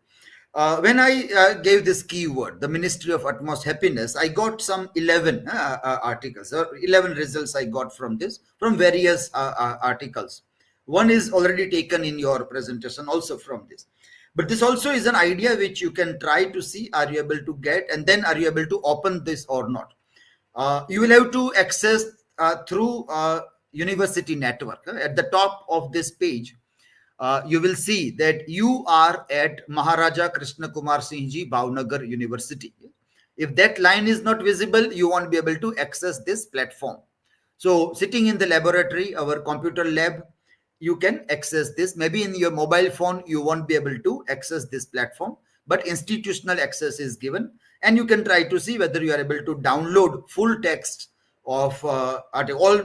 When I gave this keyword, the Ministry of Utmost Happiness, I got some 11 articles, or 11 results I got from this, from various articles. One is already taken in your presentation also from this. But this also is an idea which you can try to see, are you able to get, and then are you able to open this or not. You will have to access through university network. At the top of this page, you will see that you are at Maharaja Krishna Kumar Singh Ji Bhavnagar University. If that line is not visible, you won't be able to access this platform. So sitting in the laboratory, our computer lab, you can access this. Maybe in your mobile phone, you won't be able to access this platform, but institutional access is given. And you can try to see whether you are able to download full text of all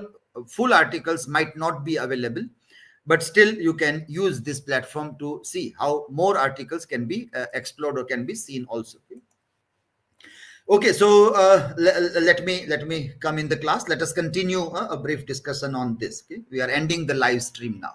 full articles might not be available, but still you can use this platform to see how more articles can be explored or can be seen also. Okay, so let me come in the class. Let us continue a brief discussion on this. Okay? We are ending the live stream now.